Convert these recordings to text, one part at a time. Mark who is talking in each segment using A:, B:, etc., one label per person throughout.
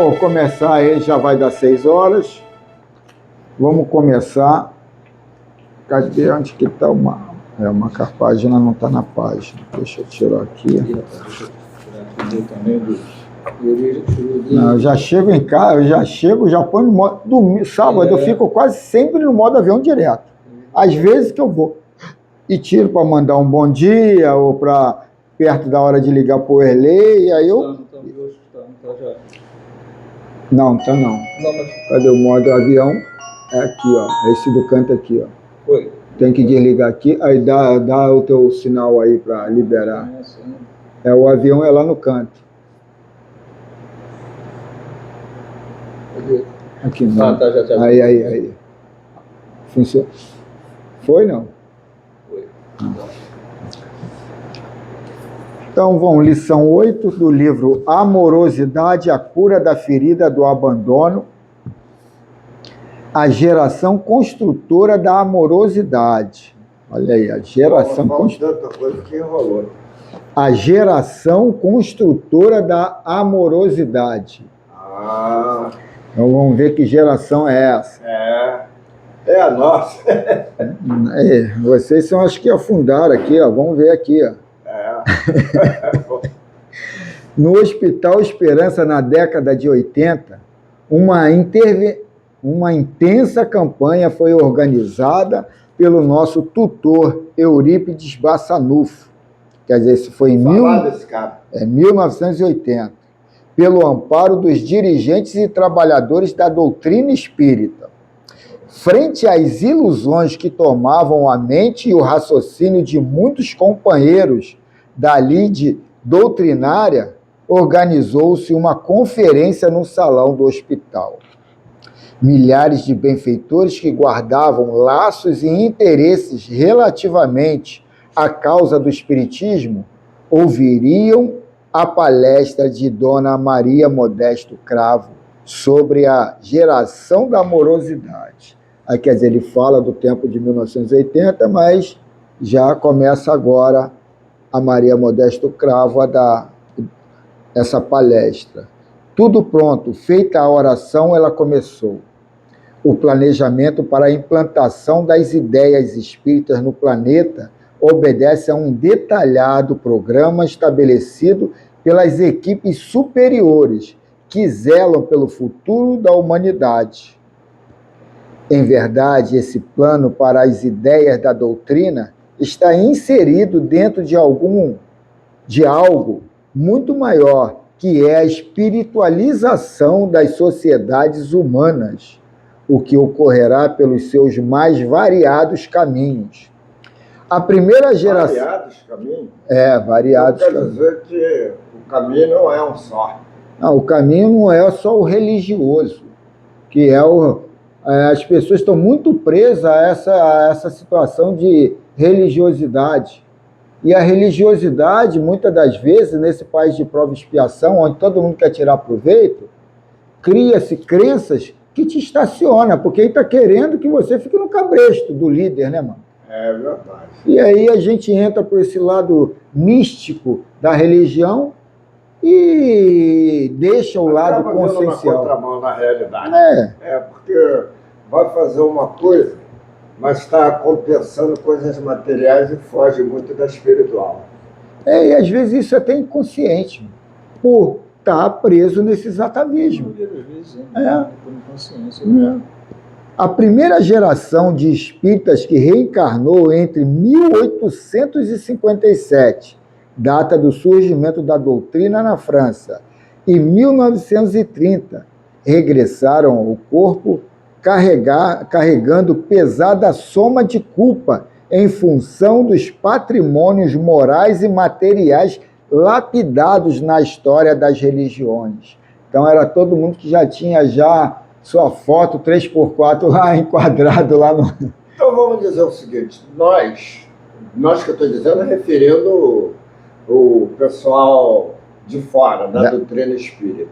A: Vamos começar aí, já vai dar 6 horas. Vamos começar. Cadê? Onde que está uma... a página não está na página. Deixa eu tirar aqui. Não, eu já chego em casa, já ponho no modo... Sábado eu fico quase sempre no modo avião direto. Às vezes que eu vou. E tiro para mandar um bom dia, ou para perto da hora de ligar para o Erlei, e aí eu... Não, tá não. Cadê o modo avião? É aqui, ó. Esse do canto aqui, ó. Oi. Tem que desligar aqui, aí dá o teu sinal aí para liberar. O avião é lá no canto. Aqui não.
B: Tá, já.
A: Aí. Funcionou? Foi, não?
B: Foi.
A: Então, vamos, lição 8 do livro Amorosidade, a cura da ferida do abandono, a geração construtora da amorosidade. Olha aí, a geração construtora.
B: Tanta coisa que enrolou.
A: A geração construtora da amorosidade. Então, vamos ver que geração é essa.
B: É a nossa.
A: Vocês são as que afundaram aqui, ó. Vamos ver aqui, ó. No Hospital Esperança, na década de 80, uma intensa campanha foi organizada pelo nosso tutor Eurípides Bassanufo. Quer dizer, isso foi em 1980, pelo amparo dos dirigentes e trabalhadores da doutrina espírita. Frente às ilusões que tomavam a mente e o raciocínio de muitos companheiros da lide doutrinária, organizou-se uma conferência no salão do hospital. Milhares de benfeitores que guardavam laços e interesses relativamente à causa do espiritismo ouviriam a palestra de Dona Maria Modesto Cravo sobre a geração da amorosidade. Aí, quer dizer, ele fala do tempo de 1980, mas já começa agora a Maria Modesto Cravo a dar essa palestra. Tudo pronto, feita a oração, ela começou. O planejamento para a implantação das ideias espíritas no planeta obedece a um detalhado programa estabelecido pelas equipes superiores que zelam pelo futuro da humanidade. Em verdade, esse plano para as ideias da doutrina está inserido dentro de algo muito maior, que é a espiritualização das sociedades humanas, o que ocorrerá pelos seus mais variados caminhos. A primeira geração...
B: Variados caminhos?
A: Variados caminhos.
B: Quer dizer que o caminho não é um só.
A: Não, o caminho não é só o religioso, que é as pessoas estão muito presas a essa situação de religiosidade. E a religiosidade, muitas das vezes, nesse país de prova e expiação, onde todo mundo quer tirar proveito, cria-se crenças que te estaciona, porque ele está querendo que você fique no cabresto do líder, né, mano?
B: É verdade.
A: E aí a gente entra por esse lado místico da religião e deixa o lado consciencial.
B: Uma contramão na realidade.
A: Porque
B: vai fazer uma coisa, mas está compensando coisas materiais e foge muito da espiritual.
A: E às vezes isso é até inconsciente, por estar preso nesses atavismos. A primeira geração de espíritas que reencarnou entre 1857, data do surgimento da doutrina na França, e 1930, regressaram ao corpo carregando pesada soma de culpa em função dos patrimônios morais e materiais lapidados na história das religiões. Então era todo mundo que já tinha sua foto 3x4 lá enquadrado lá no...
B: Então vamos dizer o seguinte, nós que eu estou dizendo, referindo o pessoal de fora da doutrina espírita,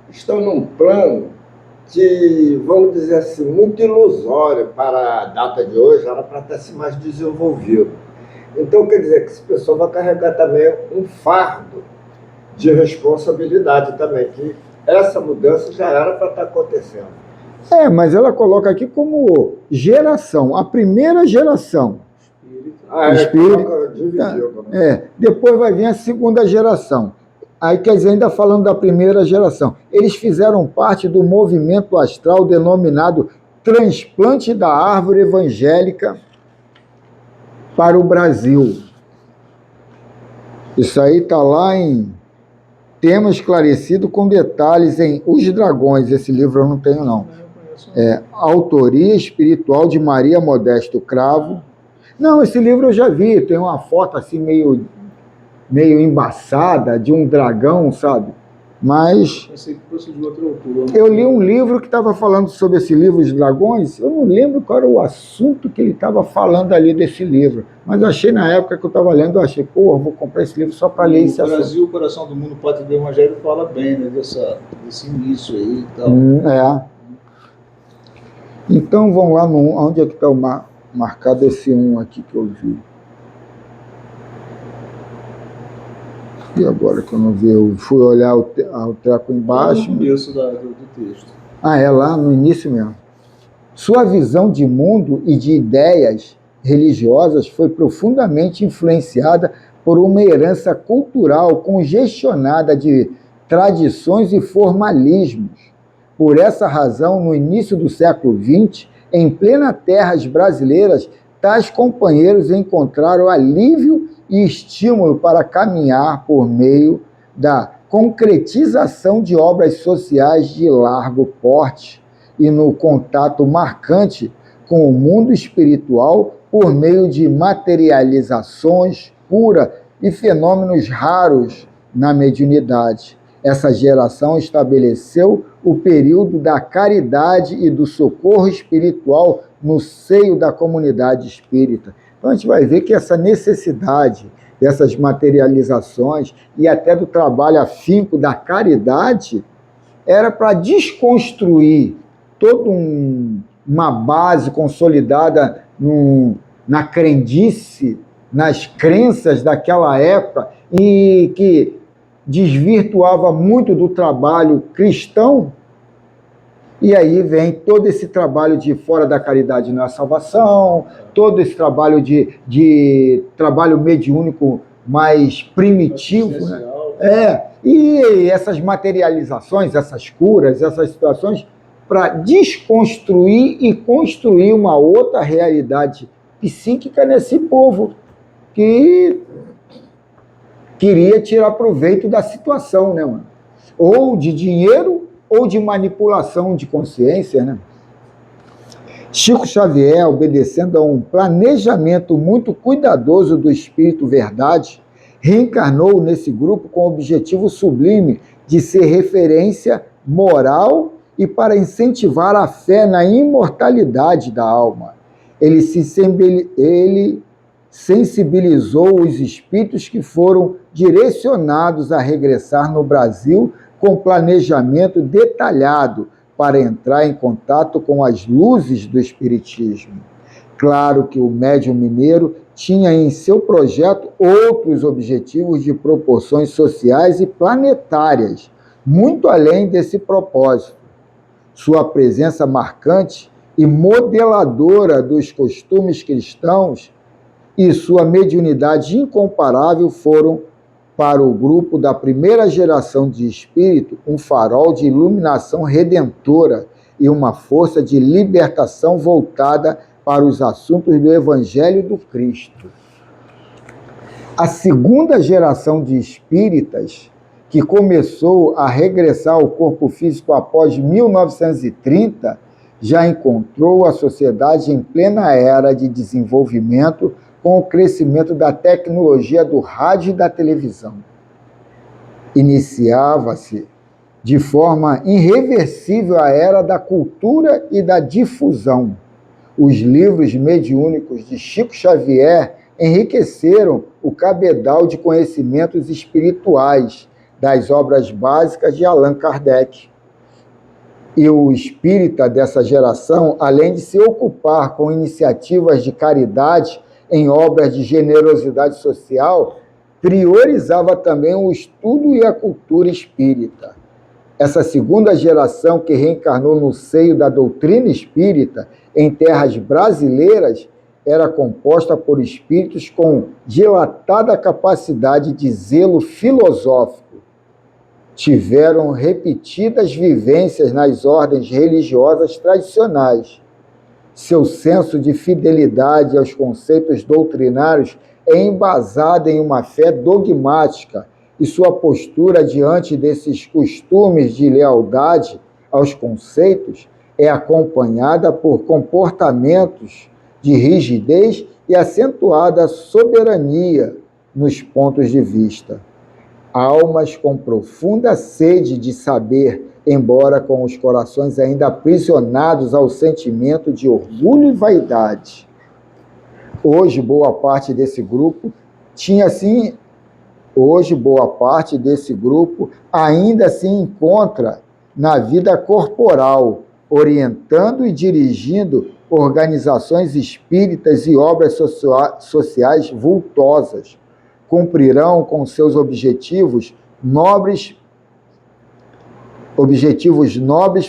B: estão num plano que, vamos dizer assim, muito ilusório para a data de hoje, era para estar mais desenvolvido. Então, quer dizer que esse pessoal vai carregar também um fardo de responsabilidade também, que essa mudança já era para estar acontecendo.
A: Mas ela coloca aqui como geração, a primeira geração.
B: Espírito. Dividido, né?
A: Depois vai vir a segunda geração. Aí, quer dizer, ainda falando da primeira geração. Eles fizeram parte do movimento astral denominado Transplante da Árvore Evangélica para o Brasil. Isso aí está lá em Tema Esclarecido com detalhes em Os Dragões. Esse livro eu não tenho, não. Autoria Espiritual de Maria Modesto Cravo. Não, esse livro eu já vi. Tem uma foto assim meio embaçada de um dragão, sabe? Mas
C: pensei que fosse de outro autor.
A: Eu li um livro que estava falando sobre esse livro, Os Dragões. Eu não lembro qual era o assunto que ele estava falando ali desse livro. Mas eu achei na época que eu estava lendo, eu achei, eu vou comprar esse livro só para ler esse assunto.
C: O Brasil, o Coração do Mundo, Pátria do Evangelho, fala bem, né, desse início aí e tal.
A: Então vamos lá, onde é que está marcado esse 1 aqui que eu vi? E agora que eu não vi, eu fui olhar o treco embaixo.
C: No começo do texto.
A: É lá no início mesmo. Sua visão de mundo e de ideias religiosas foi profundamente influenciada por uma herança cultural congestionada de tradições e formalismos. Por essa razão, no início do século XX, em plena terras brasileiras, tais companheiros encontraram alívio e estímulo para caminhar por meio da concretização de obras sociais de largo porte e no contato marcante com o mundo espiritual por meio de materializações puras e fenômenos raros na mediunidade. Essa geração estabeleceu o período da caridade e do socorro espiritual no seio da comunidade espírita. Então a gente vai ver que essa necessidade dessas materializações e até do trabalho afinco da caridade era para desconstruir toda uma base consolidada na crendice, nas crenças daquela época e que desvirtuava muito do trabalho cristão. E aí vem todo esse trabalho de fora da caridade não é salvação, todo esse trabalho de trabalho mediúnico mais primitivo, né? E essas materializações, essas curas, essas situações, para desconstruir e construir uma outra realidade psíquica nesse povo que queria tirar proveito da situação, né, mano? Ou de dinheiro ou de manipulação de consciência, né? Chico Xavier, obedecendo a um planejamento muito cuidadoso do Espírito Verdade, reencarnou nesse grupo com o objetivo sublime de ser referência moral e para incentivar a fé na imortalidade da alma. Ele sensibilizou os espíritos que foram direcionados a regressar no Brasil com planejamento detalhado para entrar em contato com as luzes do espiritismo. Claro que o médium mineiro tinha em seu projeto outros objetivos de proporções sociais e planetárias, muito além desse propósito. Sua presença marcante e modeladora dos costumes cristãos e sua mediunidade incomparável foram, para o grupo da primeira geração de espírito, um farol de iluminação redentora e uma força de libertação voltada para os assuntos do Evangelho do Cristo. A segunda geração de espíritas, que começou a regressar ao corpo físico após 1930, já encontrou a sociedade em plena era de desenvolvimento com o crescimento da tecnologia do rádio e da televisão. Iniciava-se de forma irreversível a era da cultura e da difusão. Os livros mediúnicos de Chico Xavier enriqueceram o cabedal de conhecimentos espirituais das obras básicas de Allan Kardec. E o espírita dessa geração, além de se ocupar com iniciativas de caridade em obras de generosidade social, priorizava também o estudo e a cultura espírita. Essa segunda geração que reencarnou no seio da doutrina espírita em terras brasileiras era composta por espíritos com dilatada capacidade de zelo filosófico. Tiveram repetidas vivências nas ordens religiosas tradicionais. Seu senso de fidelidade aos conceitos doutrinários é embasado em uma fé dogmática e sua postura diante desses costumes de lealdade aos conceitos é acompanhada por comportamentos de rigidez e acentuada soberania nos pontos de vista. Almas com profunda sede de saber, embora com os corações ainda aprisionados ao sentimento de orgulho e vaidade. Hoje, boa parte desse grupo ainda se encontra na vida corporal, orientando e dirigindo organizações espíritas e obras sociais vultosas. Cumprirão com seus objetivos nobres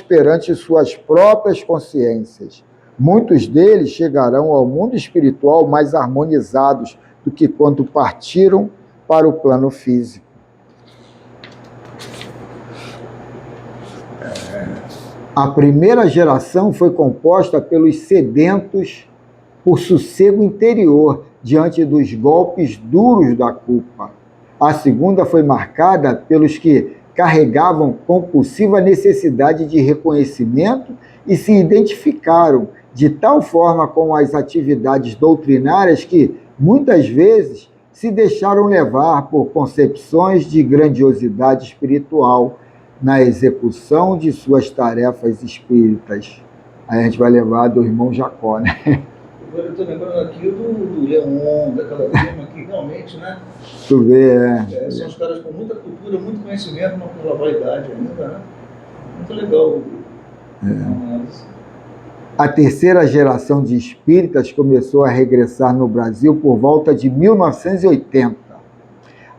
A: perante suas próprias consciências. Muitos deles chegarão ao mundo espiritual mais harmonizados do que quando partiram para o plano físico. A primeira geração foi composta pelos sedentos por sossego interior diante dos golpes duros da culpa. A segunda foi marcada pelos que carregavam compulsiva necessidade de reconhecimento e se identificaram de tal forma com as atividades doutrinárias que, muitas vezes, se deixaram levar por concepções de grandiosidade espiritual na execução de suas tarefas espíritas. Aí a gente vai levar do irmão Jacó, né?
C: Agora eu estou lembrando aqui do Leon, daquela turma que realmente, né?
A: Tu vê,
C: são os caras com muita cultura, muito conhecimento, não pela vaidade ainda, né? Muito legal.
A: A terceira geração de espíritas começou a regressar no Brasil por volta de 1980.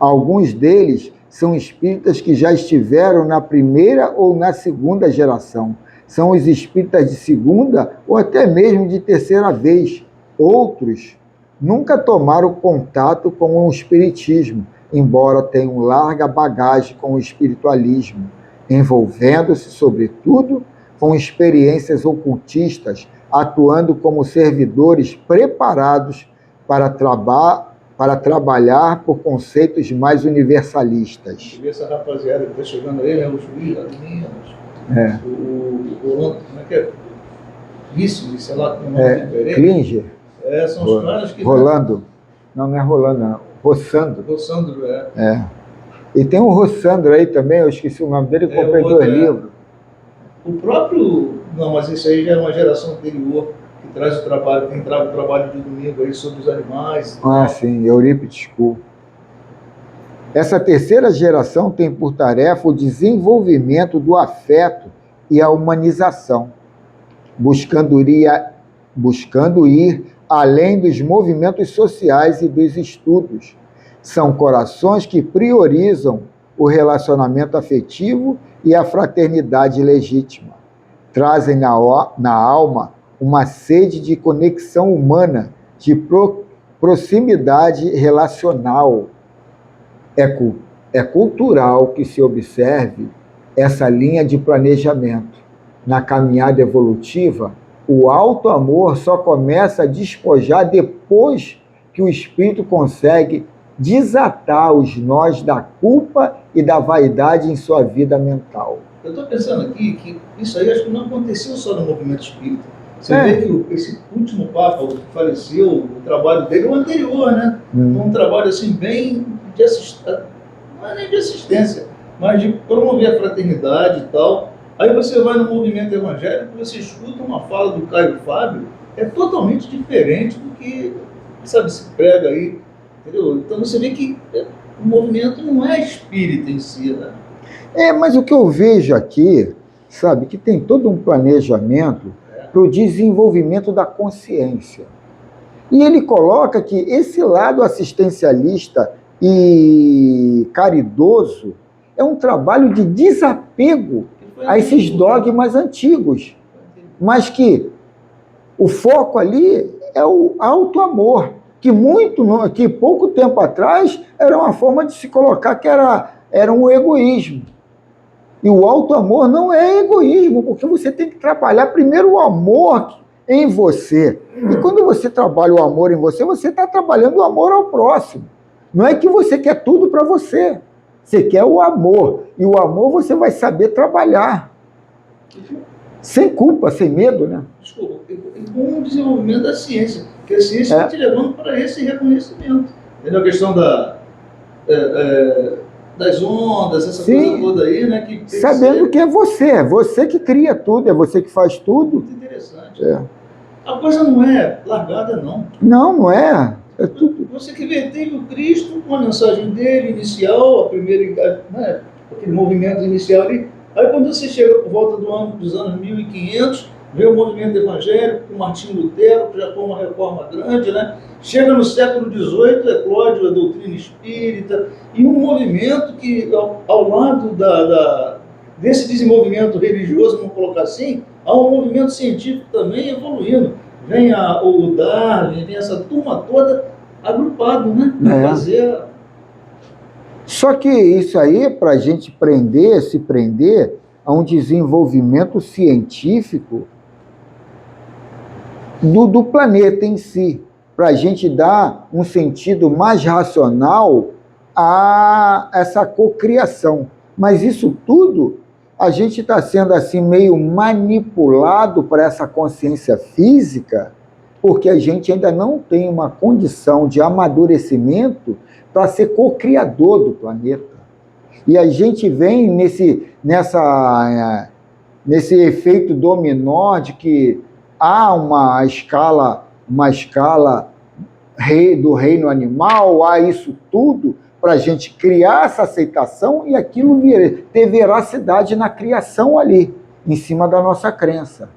A: Alguns deles são espíritas que já estiveram na primeira ou na segunda geração. São os espíritas de segunda ou até mesmo de terceira vez. Outros nunca tomaram contato com o espiritismo, embora tenham larga bagagem com o espiritualismo, envolvendo-se, sobretudo, com experiências ocultistas, atuando como servidores preparados para trabalhar por conceitos mais universalistas.
C: Essa rapaziada que está chegando aí, né? O juiz lá de Minas. O como é que é? Isso, sei lá, como é diferente.
A: Klinger.
C: São os caras que...
A: Rolando. Não é Rolando, não. Rossandro.
C: Rossandro,
A: E tem um Rossandro aí também, eu esqueci o nome dele, eu comprei 2 livros.
C: O próprio... Não, mas isso aí já é uma geração anterior, que traz o trabalho, tem o trabalho de domingo aí sobre os animais.
A: Sim, Eurípides School. Essa terceira geração tem por tarefa o desenvolvimento do afeto e a humanização, buscando ir além dos movimentos sociais e dos estudos. São corações que priorizam o relacionamento afetivo e a fraternidade legítima. Trazem na alma uma sede de conexão humana, de proximidade relacional. É cultural que se observe essa linha de planejamento. Na caminhada evolutiva, o alto amor só começa a despojar depois que o espírito consegue desatar os nós da culpa e da vaidade em sua vida mental.
C: Eu estou pensando aqui que isso aí acho que não aconteceu só no movimento espírita. Você vê que esse último Papa, o que faleceu, o trabalho dele é o anterior, né? Um trabalho assim bem de assistência, não é nem de assistência, mas de promover a fraternidade e tal. Aí você vai no movimento evangélico, você escuta uma fala do Caio Fábio, é totalmente diferente do que, sabe, se prega aí, entendeu? Então você vê que o movimento não é espírita em si, né?
A: Mas o que eu vejo aqui, sabe, que tem todo um planejamento para o desenvolvimento da consciência. E ele coloca que esse lado assistencialista e caridoso, é um trabalho de desapego a esses dogmas antigos, mas que o foco ali é o auto-amor, que pouco tempo atrás era uma forma de se colocar que era um egoísmo. E o auto-amor não é egoísmo, porque você tem que trabalhar primeiro o amor em você. E quando você trabalha o amor em você, você está trabalhando o amor ao próximo. Não é que você quer tudo para você. Você quer o amor. E o amor você vai saber trabalhar. Sem culpa, sem medo, né?
C: Desculpa, com o desenvolvimento da ciência, que a ciência está te levando para esse reconhecimento. Entendeu? A questão das ondas, essa coisa toda aí, né? Que
A: sabendo que é você que cria tudo, é você que faz tudo.
C: Muito interessante. A coisa não é largada, não.
A: Não é. É tudo.
C: Você que teve o Cristo com a mensagem dele inicial, a primeira, né, aquele movimento inicial ali. Aí quando você chega por volta dos anos 1500, vê o movimento evangélico com Martinho Lutero, que já foi uma reforma grande, né? Chega no século XVIII, eclode a doutrina espírita, e um movimento que, ao lado desse desenvolvimento religioso, vamos colocar assim, há um movimento científico também evoluindo. Vem o Darwin, vem essa turma toda agrupado, né? Fazer...
A: Só que isso aí, para a gente se prender a um desenvolvimento científico do planeta em si, para a gente dar um sentido mais racional a essa cocriação. Mas isso tudo, a gente está sendo assim meio manipulado para essa consciência física, porque a gente ainda não tem uma condição de amadurecimento para ser co-criador do planeta. E a gente vem nesse efeito dominó de que há uma escala do reino animal, há isso tudo para a gente criar essa aceitação e aquilo ter veracidade na criação ali, em cima da nossa crença.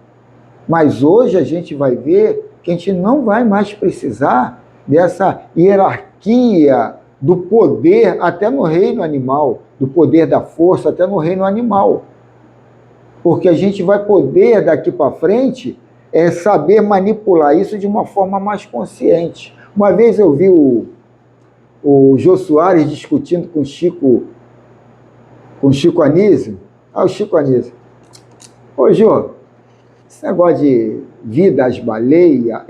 A: Mas hoje a gente vai ver que a gente não vai mais precisar dessa hierarquia do poder até no reino animal, do poder da força até no reino animal. Porque a gente vai poder, daqui para frente, saber manipular isso de uma forma mais consciente. Uma vez eu vi o Jô Soares discutindo com o Chico Anísio. O Chico Anísio. Ô, Jô, esse negócio de vida às baleias,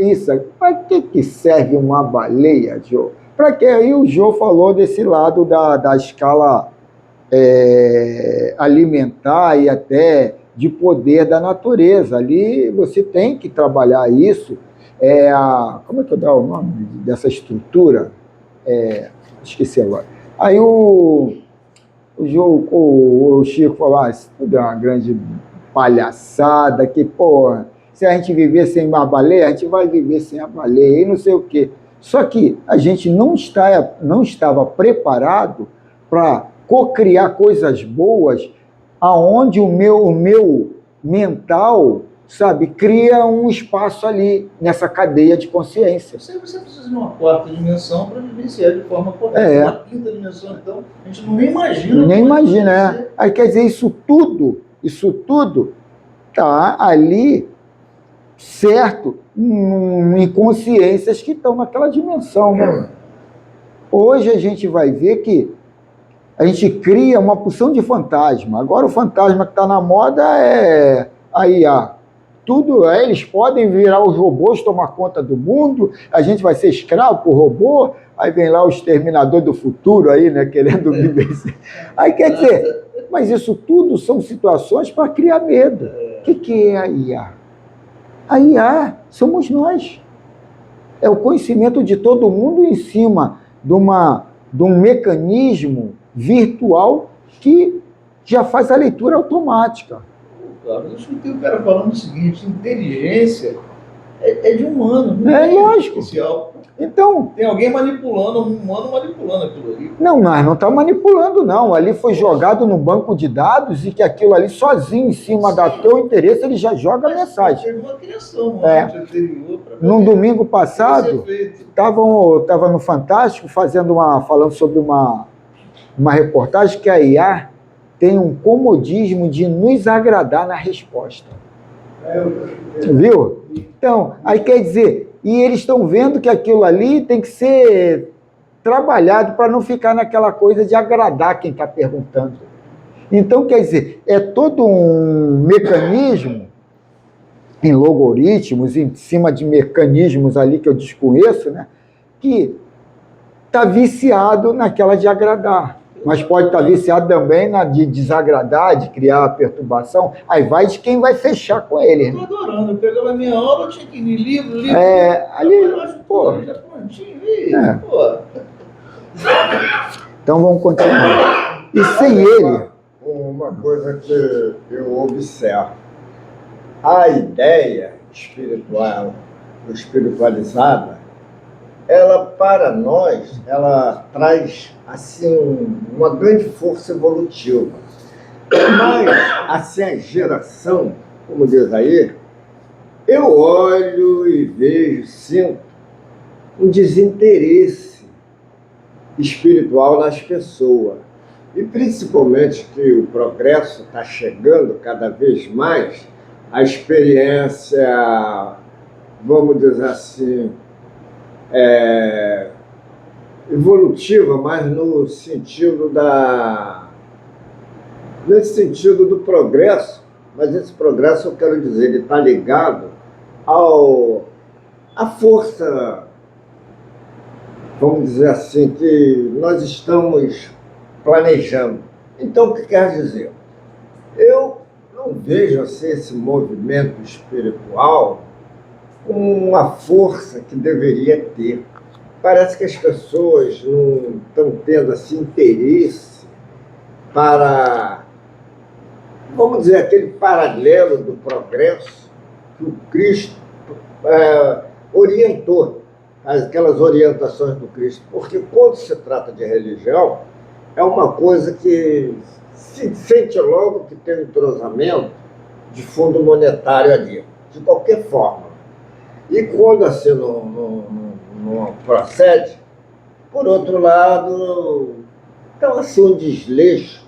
A: para que serve uma baleia, Jô? Para que? Aí o Jô falou desse lado da escala alimentar e até de poder da natureza. Ali você tem que trabalhar isso. Como é que eu dou o nome dessa estrutura? Esqueci agora. Aí o Chico falou, isso tudo é uma grande palhaçada, que, porra, se a gente viver sem uma baleia, a gente vai viver sem a baleia, e não sei o quê. Só que a gente não estava preparado para cocriar coisas boas, aonde o meu mental, sabe, cria um espaço ali, nessa cadeia de consciência.
C: Você precisa de uma quarta dimensão para vivenciar de forma correta. Uma quinta dimensão, então, a gente nem imagina.
A: Nem imagina, Aí quer dizer, isso tudo está ali, certo, em consciências que estão naquela dimensão, né? Hoje a gente vai ver que a gente cria uma porção de fantasma. Agora o fantasma que está na moda é a IA. Tudo, eles podem virar os robôs, tomar conta do mundo, a gente vai ser escravo por robô, aí vem lá o exterminador do futuro aí, né, querendo viver. Aí quer dizer, mas isso tudo são situações para criar medo. O que é a IA? A IA somos nós. É o conhecimento de todo mundo em cima de um mecanismo virtual que já faz a leitura automática.
C: Claro, eu escutei o cara falando o seguinte: inteligência é de humano. Não
A: É
C: tem
A: lógico.
C: especial.
A: Então,
C: Tem alguém manipulando, um humano manipulando aquilo ali.
A: não, nós não estamos manipulando, não. Ali foi jogado no banco de dados e que aquilo ali sozinho, em cima do teu interesse, ele já joga a mensagem.
C: Teve uma criação
A: É.
C: anterior para
A: No domingo passado, estava no Fantástico falando sobre uma reportagem que a IA tem um comodismo de nos agradar na resposta. Viu? Então, aí quer dizer, e eles estão vendo que aquilo ali tem que ser trabalhado para não ficar naquela coisa de agradar quem está perguntando. Então, quer dizer, é todo um mecanismo em logaritmos, em cima de mecanismos ali que eu desconheço, né, que está viciado naquela de agradar. Mas pode estar viciado também na de desagradar, de criar perturbação. Aí vai de quem vai fechar com ele.
C: Eu tô adorando. Eu pegava a minha aula, eu tinha que ir livro.
A: Ali, pô.
C: Já prontinho, e,
A: pô. Então vamos continuar. E sem ele...
B: Uma coisa que eu observo. A ideia espiritualizada, ela, para nós, ela traz, assim, uma grande força evolutiva. Mas, assim, a geração, como diz aí, eu olho e vejo, sinto um desinteresse espiritual nas pessoas. E, principalmente, que o progresso está chegando cada vez mais, a experiência, vamos dizer assim, evolutiva, mas no sentido nesse sentido do progresso, mas esse progresso, eu quero dizer, ele está ligado à força, vamos dizer assim, que nós estamos planejando. Então, o que quer dizer? Eu não vejo assim, esse movimento espiritual com uma força que deveria ter. Parece que as pessoas não estão tendo assim, interesse para, vamos dizer, aquele paralelo do progresso que o Cristo orientou, aquelas orientações do Cristo. Porque quando se trata de religião, é uma coisa que se sente logo que tem um entrosamento de fundo monetário ali, de qualquer forma. E quando assim não procede, por outro lado, então assim um desleixo,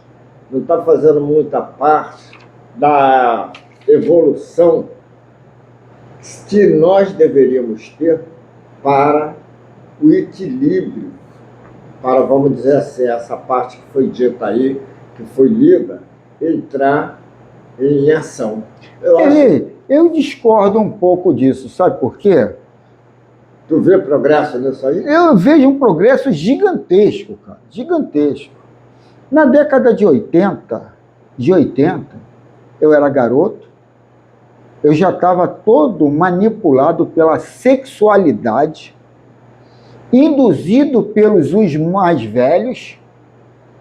B: não está fazendo muita parte da evolução que nós deveríamos ter para o equilíbrio, para, vamos dizer assim, essa parte que foi dita aí, que foi lida, entrar em ação.
A: Eu discordo um pouco disso, sabe por quê?
B: Tu vê progresso nisso aí?
A: Eu vejo um progresso gigantesco, cara, gigantesco. Na década de 80, eu era garoto, eu já estava todo manipulado pela sexualidade, induzido pelos os mais velhos,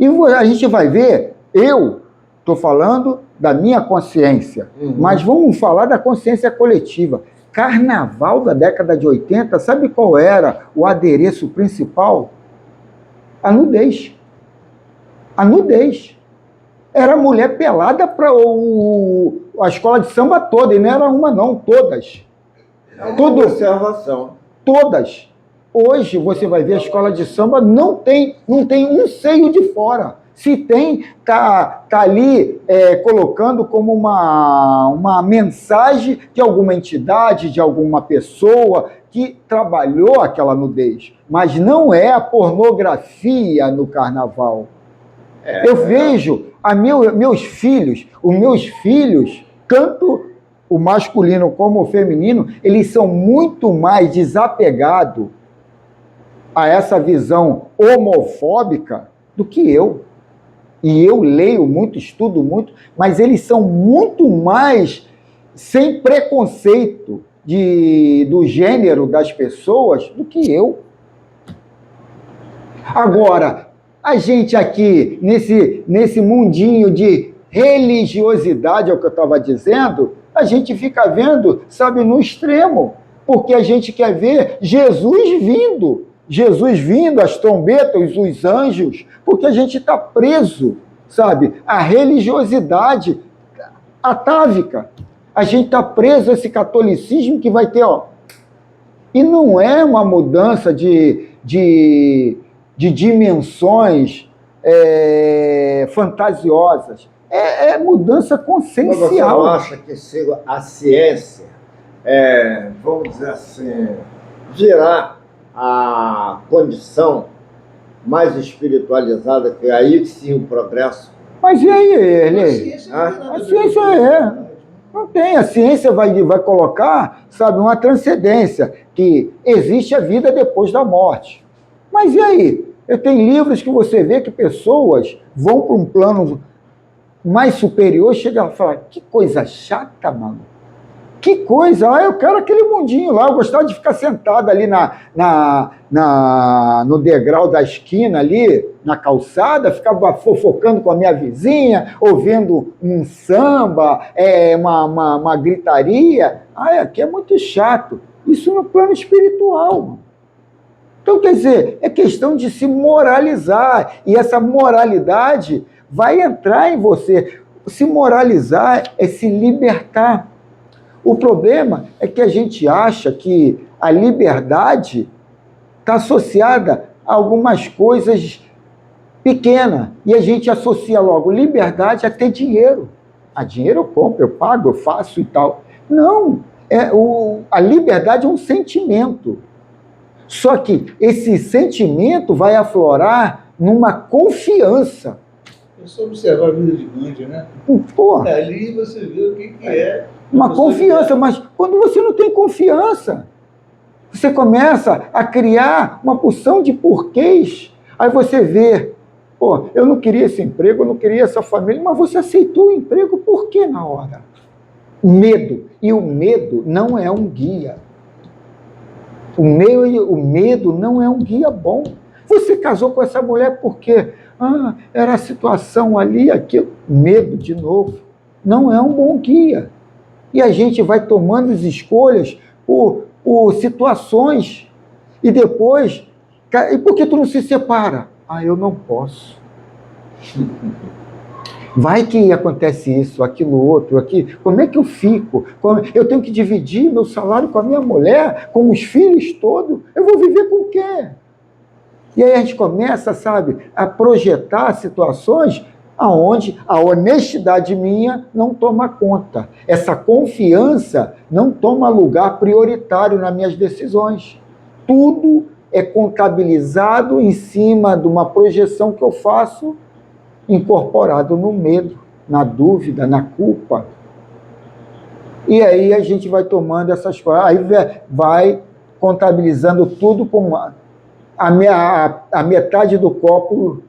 A: e a gente vai ver, eu estou falando da minha consciência, mas vamos falar da consciência coletiva. Carnaval da década de 80, sabe qual era o adereço principal? A nudez. A nudez. Era mulher pelada para a escola de samba toda, e não era uma não, todas.
B: É uma observação.
A: Todas. Hoje você vai ver a escola de samba, não tem um seio de fora. Se tem, tá ali colocando como uma mensagem de alguma entidade, de alguma pessoa que trabalhou aquela nudez. Mas não é a pornografia no carnaval. Eu vejo os meus filhos, tanto o masculino como o feminino, eles são muito mais desapegados a essa visão homofóbica do que eu. E eu leio muito, estudo muito, mas eles são muito mais sem preconceito do gênero das pessoas do que eu. Agora, a gente aqui, nesse mundinho de religiosidade, é o que eu estava dizendo, a gente fica vendo, sabe, no extremo. porque a gente quer ver Jesus vindo, as trombetas, os anjos, porque a gente está preso, sabe, à religiosidade atávica. A gente está preso a esse catolicismo que vai ter, ó. E não é uma mudança de dimensões fantasiosas. É mudança consciencial.
B: Mas você não acha que se a ciência, vamos dizer assim, virar a condição mais espiritualizada, que aí sim o progresso?
A: Mas e aí, Erlei?
C: A ciência
A: não tem. A ciência vai colocar, sabe, uma transcendência, que existe a vida depois da morte. Mas e aí? Eu tenho livros que você vê que pessoas vão para um plano mais superior, chega e fala, que coisa chata, mano. Que coisa, eu quero aquele mundinho lá, eu gostava de ficar sentado ali no degrau da esquina ali, na calçada, ficava fofocando com a minha vizinha, ouvindo um samba, uma gritaria. Aqui é muito chato. Isso no plano espiritual, mano. Então, quer dizer, é questão de se moralizar, e essa moralidade vai entrar em você. Se moralizar é se libertar. O problema é que a gente acha que a liberdade está associada a algumas coisas pequenas, e a gente associa logo liberdade a ter dinheiro. Dinheiro eu compro, eu pago, eu faço e tal. Não, a liberdade é um sentimento. Só que esse sentimento vai aflorar numa confiança.
C: É só observar a vida de Gandhi, né?
A: Porra.
C: Ali você vê o que é.
A: Uma confiança, mas quando você não tem confiança, você começa a criar uma porção de porquês. Aí você vê, eu não queria esse emprego, eu não queria essa família, mas você aceitou o emprego, por que na hora? Medo. E o medo não é um guia. O medo não é um guia bom. Você casou com essa mulher porque era a situação ali, aquilo. Medo, de novo, não é um bom guia. E a gente vai tomando as escolhas por situações. E depois, e por que tu não se separa? Eu não posso. Vai que acontece isso, aquilo outro, aqui. Como é que eu fico? Eu tenho que dividir meu salário com a minha mulher, com os filhos todos. Eu vou viver com o quê? E aí a gente começa, sabe, a projetar situações aonde a honestidade minha não toma conta. Essa confiança não toma lugar prioritário nas minhas decisões. Tudo é contabilizado em cima de uma projeção que eu faço, incorporado no medo, na dúvida, na culpa. E aí a gente vai tomando essas coisas, aí vai contabilizando tudo com a metade do copo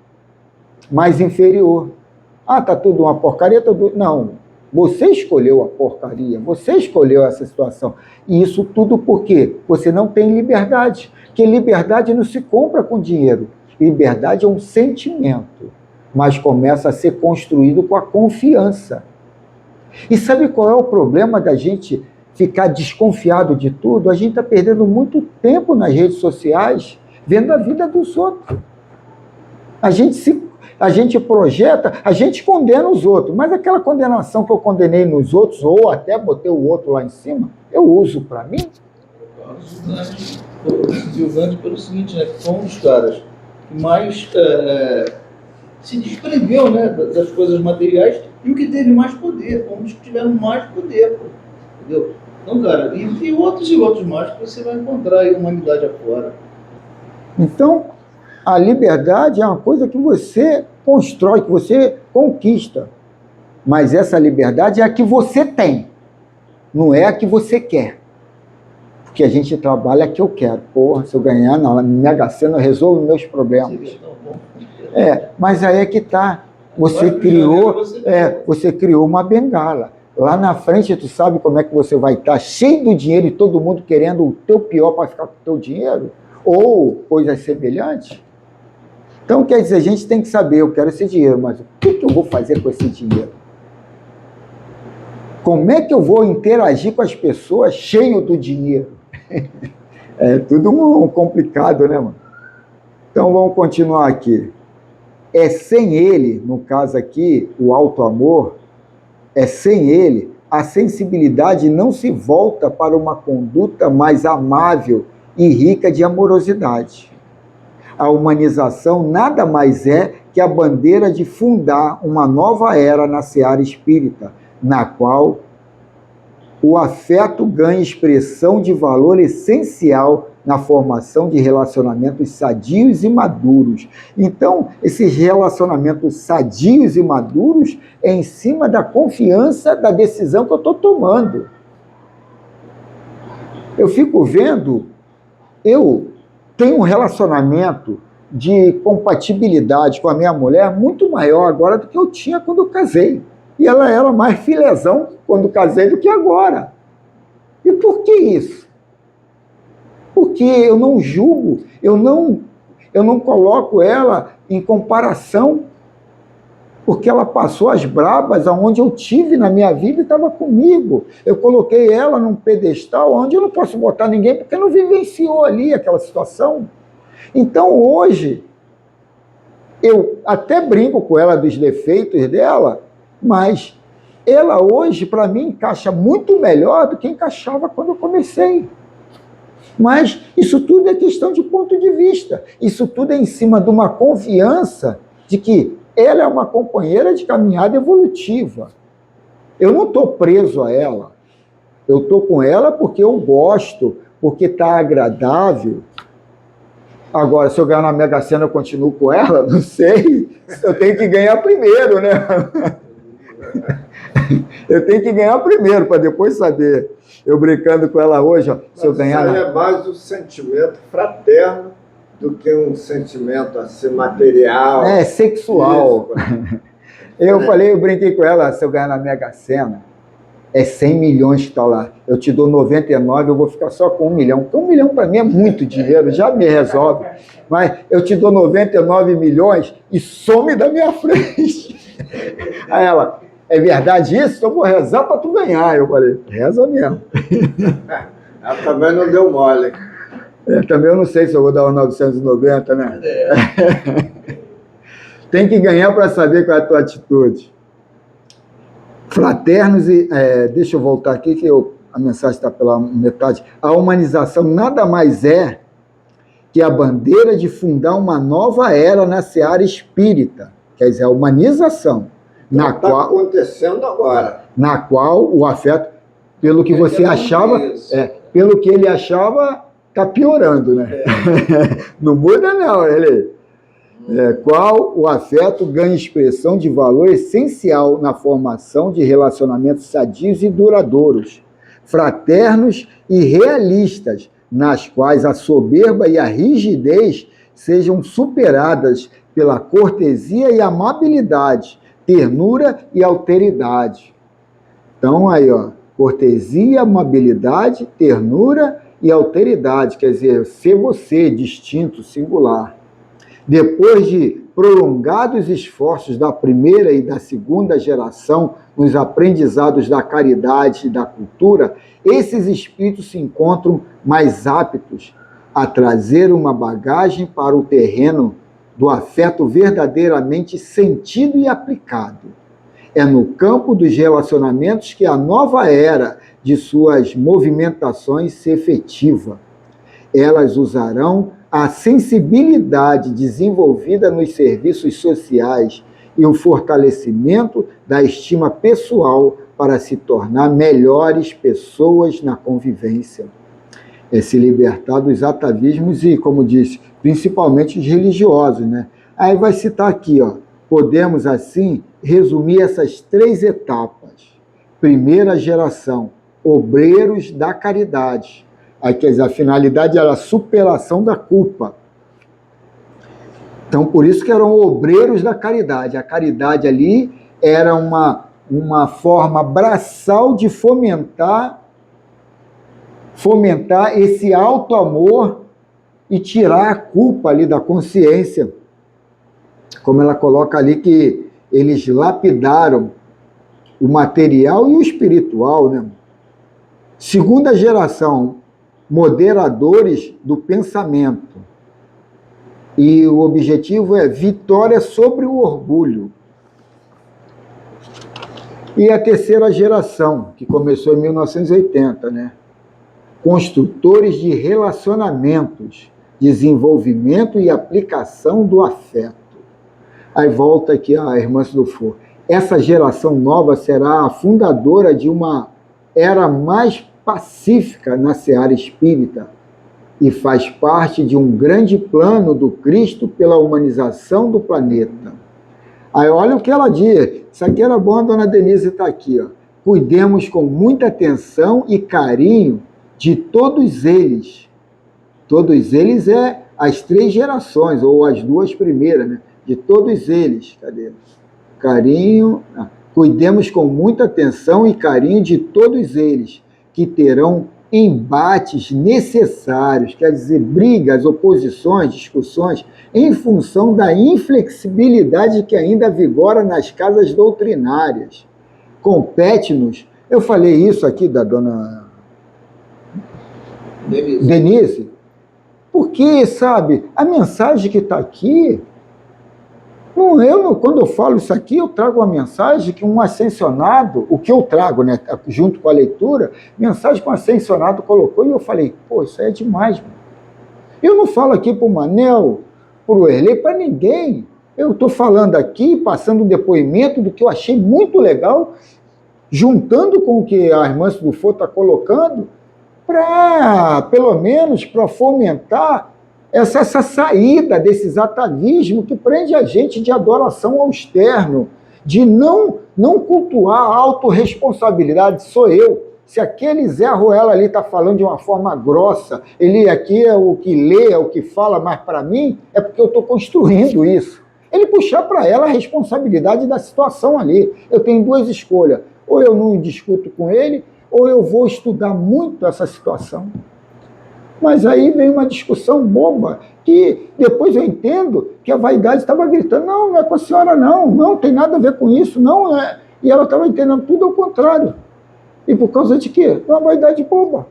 A: mais inferior. Tá tudo uma porcaria? Não, você escolheu a porcaria, você escolheu essa situação. E isso tudo por quê? Você não tem liberdade, porque liberdade não se compra com dinheiro. Liberdade é um sentimento, mas começa a ser construído com a confiança. E sabe qual é o problema da gente ficar desconfiado de tudo? A gente está perdendo muito tempo nas redes sociais vendo a vida dos outros. A gente projeta, a gente condena os outros, mas aquela condenação que eu condenei nos outros, ou até botei o outro lá em cima, eu uso para mim.
C: O Gandhi pelo seguinte, né, que foi um dos caras que mais se desprendeu, né, das coisas materiais, e o que teve mais poder, um dos que tiveram mais poder, entendeu? Então, cara, e outros mais que você vai encontrar aí a humanidade afora.
A: Então, a liberdade é uma coisa que você constrói, que você conquista. Mas essa liberdade é a que você tem, não é a que você quer. Porque a gente trabalha a que eu quero. Se eu ganhar na Mega Sena, eu resolvo meus problemas. Mas aí é que está. Você criou uma bengala. Lá na frente, tu sabe como é que você vai estar, cheio do dinheiro e todo mundo querendo o teu pior para ficar com o teu dinheiro? Ou coisas semelhantes? Então, quer dizer, a gente tem que saber, eu quero esse dinheiro, mas o que eu vou fazer com esse dinheiro? Como é que eu vou interagir com as pessoas cheio do dinheiro? É tudo complicado, né, mano? Então vamos continuar aqui. É sem ele, no caso aqui, o alto amor, é sem ele, a sensibilidade não se volta para uma conduta mais amável e rica de amorosidade. A humanização nada mais é que a bandeira de fundar uma nova era na seara espírita, na qual o afeto ganha expressão de valor essencial na formação de relacionamentos sadios e maduros. Então, esses relacionamentos sadios e maduros é em cima da confiança da decisão que eu estou tomando. Eu fico vendo, eu tenho um relacionamento de compatibilidade com a minha mulher muito maior agora do que eu tinha quando eu casei. E ela era mais filezão quando casei do que agora. E por que isso? Porque eu não julgo, eu não coloco ela em comparação, porque ela passou as brabas aonde eu tive na minha vida e estava comigo. Eu coloquei ela num pedestal onde eu não posso botar ninguém, porque não vivenciou ali aquela situação. Então hoje, eu até brinco com ela dos defeitos dela, mas ela hoje, para mim, encaixa muito melhor do que encaixava quando eu comecei. Mas isso tudo é questão de ponto de vista. Isso tudo é em cima de uma confiança de que ela é uma companheira de caminhada evolutiva. Eu não estou preso a ela. Eu estou com ela porque eu gosto, porque está agradável. Agora, se eu ganhar na Mega Sena, eu continuo com ela? Não sei. Eu tenho que ganhar primeiro, né? Eu tenho que ganhar primeiro, para depois saber. Eu brincando com ela hoje, ó, se eu ganhar...
B: Isso aí é mais um sentimento fraterno do que um sentimento assim, material.
A: É, sexual. Eu brinquei com ela, se eu ganhar na Mega Sena, é 100 milhões que está lá. Eu te dou 99, eu vou ficar só com 1 milhão. Porque 1 milhão para mim é muito dinheiro, já me resolve. Mas eu te dou 99 milhões e some da minha frente. Aí ela, é verdade isso? Então eu vou rezar para tu ganhar. Eu falei, reza mesmo.
B: Ela também não deu mole.
A: Também eu não sei se eu vou dar os 990, né? Tem que ganhar para saber qual é a tua atitude. Fraternos e... deixa eu voltar aqui, que a mensagem está pela metade. A humanização nada mais é que a bandeira de fundar uma nova era na seara espírita. Quer dizer, a humanização.
B: Está acontecendo agora.
A: Na qual o afeto, pelo que você achava, pelo que ele achava, está piorando, né? Não muda não, ele... qual o afeto ganha expressão de valor essencial na formação de relacionamentos sadios e duradouros, fraternos e realistas, nas quais a soberba e a rigidez sejam superadas pela cortesia e amabilidade, ternura e alteridade. Então, aí, ó, cortesia, amabilidade, ternura e alteridade, quer dizer, ser você, distinto, singular. Depois de prolongados esforços da primeira e da segunda geração nos aprendizados da caridade e da cultura, esses espíritos se encontram mais aptos a trazer uma bagagem para o terreno do afeto verdadeiramente sentido e aplicado. É no campo dos relacionamentos que a nova era de suas movimentações se efetiva. Elas usarão a sensibilidade desenvolvida nos serviços sociais e o fortalecimento da estima pessoal para se tornar melhores pessoas na convivência. É se libertar dos atavismos e, como disse, principalmente os religiosos, né? Aí vai citar aqui, ó, podemos assim resumir essas 3 etapas. Primeira geração, obreiros da caridade. Aí, quer dizer, a finalidade era a superação da culpa. Então, por isso que eram obreiros da caridade. A caridade ali era uma forma braçal de fomentar esse alto amor e tirar a culpa ali da consciência. Como ela coloca ali que eles lapidaram o material e o espiritual, né? Segunda geração, moderadores do pensamento. E o objetivo é vitória sobre o orgulho. E a terceira geração, que começou em 1980, né? Construtores de relacionamentos, desenvolvimento e aplicação do afeto. Aí volta aqui a irmã Dufour. Essa geração nova será a fundadora de uma era mais pacífica na seara espírita e faz parte de um grande plano do Cristo pela humanização do planeta. Aí olha o que ela diz. Isso aqui era bom, a dona Denise está aqui. Ó. Cuidemos com muita atenção e carinho de todos eles. Todos eles é as 3 gerações, ou as 2 primeiras, né? De todos eles. Cadê? Carinho. Cuidemos com muita atenção e carinho de todos eles, que terão embates necessários, quer dizer, brigas, oposições, discussões, em função da inflexibilidade que ainda vigora nas casas doutrinárias. Compete-nos, eu falei isso aqui da dona Denise, porque, sabe, a mensagem que está aqui, quando eu falo isso aqui, eu trago uma mensagem que um ascensionado, o que eu trago, né, junto com a leitura, mensagem que um ascensionado colocou, e eu falei, pô, isso aí é demais, mano. Eu não falo aqui para o Manel, para o Erlei, para ninguém. Eu estou falando aqui, passando um depoimento do que eu achei muito legal, juntando com o que a irmã Dufour está colocando, pelo menos, para fomentar essa saída desses atavismos que prende a gente de adoração ao externo, de não cultuar a autorresponsabilidade. Sou eu. Se aquele Zé Ruela ali está falando de uma forma grossa, ele aqui é o que lê, é o que fala, mas para mim é porque eu estou construindo isso. Ele puxar para ela a responsabilidade da situação ali. Eu tenho 2 escolhas. Ou eu não discuto com ele, ou eu vou estudar muito essa situação. Mas aí vem uma discussão boba, que depois eu entendo que a vaidade estava gritando, não é com a senhora não tem nada a ver com isso, não é. E ela estava entendendo tudo ao contrário. E por causa de quê? Uma vaidade boba.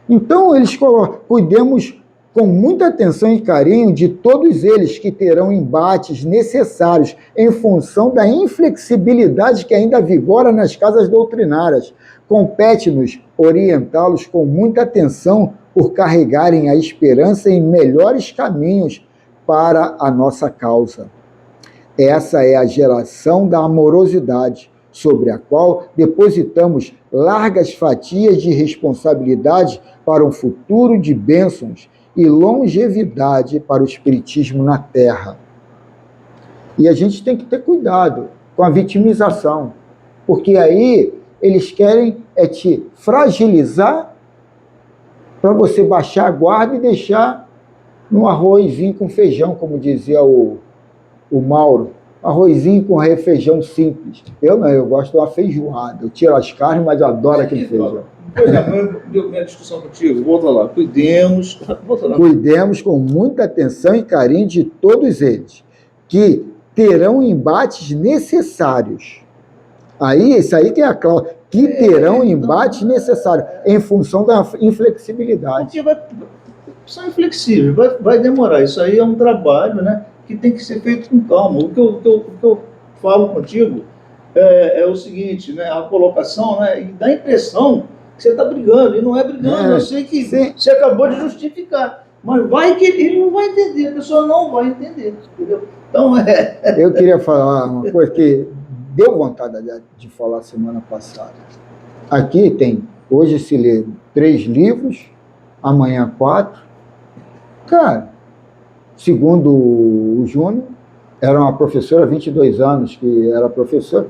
A: Então eles colocam, cuidemos com muita atenção e carinho de todos eles que terão embates necessários em função da inflexibilidade que ainda vigora nas casas doutrinárias. Compete-nos orientá-los com muita atenção por carregarem a esperança em melhores caminhos para a nossa causa. Essa é a geração da amorosidade, sobre a qual depositamos largas fatias de responsabilidade para um futuro de bênçãos e longevidade para o espiritismo na Terra. E a gente tem que ter cuidado com a vitimização, porque aí eles querem te fragilizar para você baixar a guarda e deixar no arrozinho com feijão, como dizia o Mauro, arrozinho com feijão simples. Eu não, eu gosto de uma feijoada, eu tiro as carnes, mas eu adoro aquele feijão.
C: Pois é, minha discussão contigo, volta lá, cuidemos
A: com muita atenção e carinho de todos eles, que terão embates necessários. Aí, isso aí que é a cláusula, que terão embates necessários, em função da inflexibilidade.
C: Porque são inflexíveis, vai demorar. Isso aí é um trabalho, né, que tem que ser feito com calma. O que eu falo contigo é o seguinte, né, a colocação, né, e dá a impressão que você está brigando, e não é brigando, eu sei que você acabou de justificar, mas vai que ele não vai entender, a pessoa não vai entender, entendeu? Então,
A: Eu queria falar uma coisa que deu vontade de falar semana passada. Aqui hoje se lê 3 livros, amanhã 4. Cara, segundo o Júnior, era uma professora, 22 anos que era professora.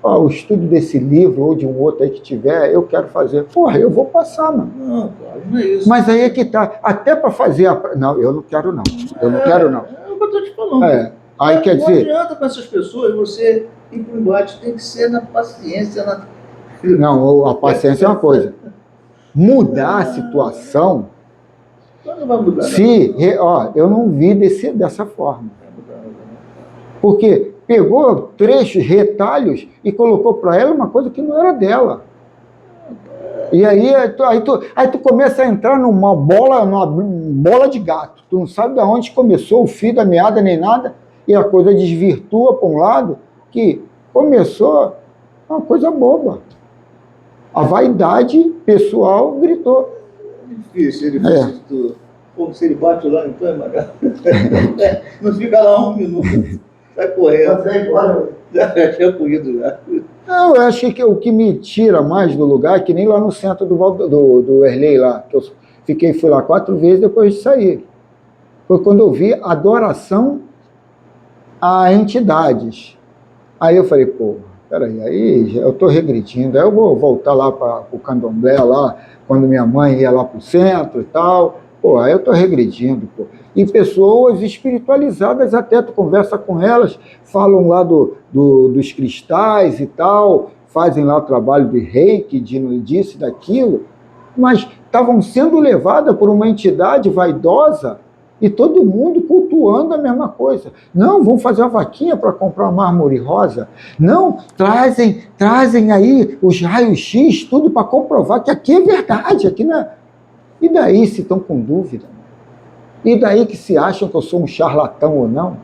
A: O estudo desse livro ou de um outro aí que tiver, eu quero fazer. Porra, eu vou passar, mano.
C: Não, claro, não é isso.
A: Mas aí é que tá. Até para fazer Não, eu não quero não. Eu não quero não.
C: É o que eu estou te falando.
A: Aí quer dizer...
C: Não adianta com essas pessoas você ir para o embate, tem que ser na paciência.
A: Não, a paciência é uma coisa. Mudar a situação...
C: Não vai mudar.
A: Eu não vi dessa forma. Porque pegou trechos, retalhos e colocou para ela uma coisa que não era dela. E aí tu começa a entrar numa bola de gato. Tu não sabe de onde começou o fio da meada nem nada, e a coisa desvirtua para um lado que começou uma coisa boba. A vaidade pessoal gritou.
C: Difícil, Pô, se ele bate lá, então é magal. Não fica lá um minuto, sai correndo. Já tinha corrido já.
A: Não, eu acho que o que me tira mais do lugar é que nem lá no centro do Erlei lá, que eu fui lá 4 vezes depois de sair. Foi quando eu vi adoração a entidades. Aí eu falei, pô, peraí, aí eu estou regredindo, aí eu vou voltar lá para o candomblé lá, quando minha mãe ia lá para o centro e tal. Pô, aí eu estou regredindo, pô. E pessoas espiritualizadas até, tu conversa com elas, falam lá dos cristais e tal, fazem lá o trabalho de reiki, disso e daquilo, mas estavam sendo levadas por uma entidade vaidosa e todo mundo cultuando a mesma coisa. Não, vão fazer uma vaquinha para comprar uma mármore rosa. Não, trazem aí os raios-x, tudo para comprovar que aqui é verdade, aqui não é... E daí se estão com dúvida? E daí que se acham que eu sou um charlatão ou não?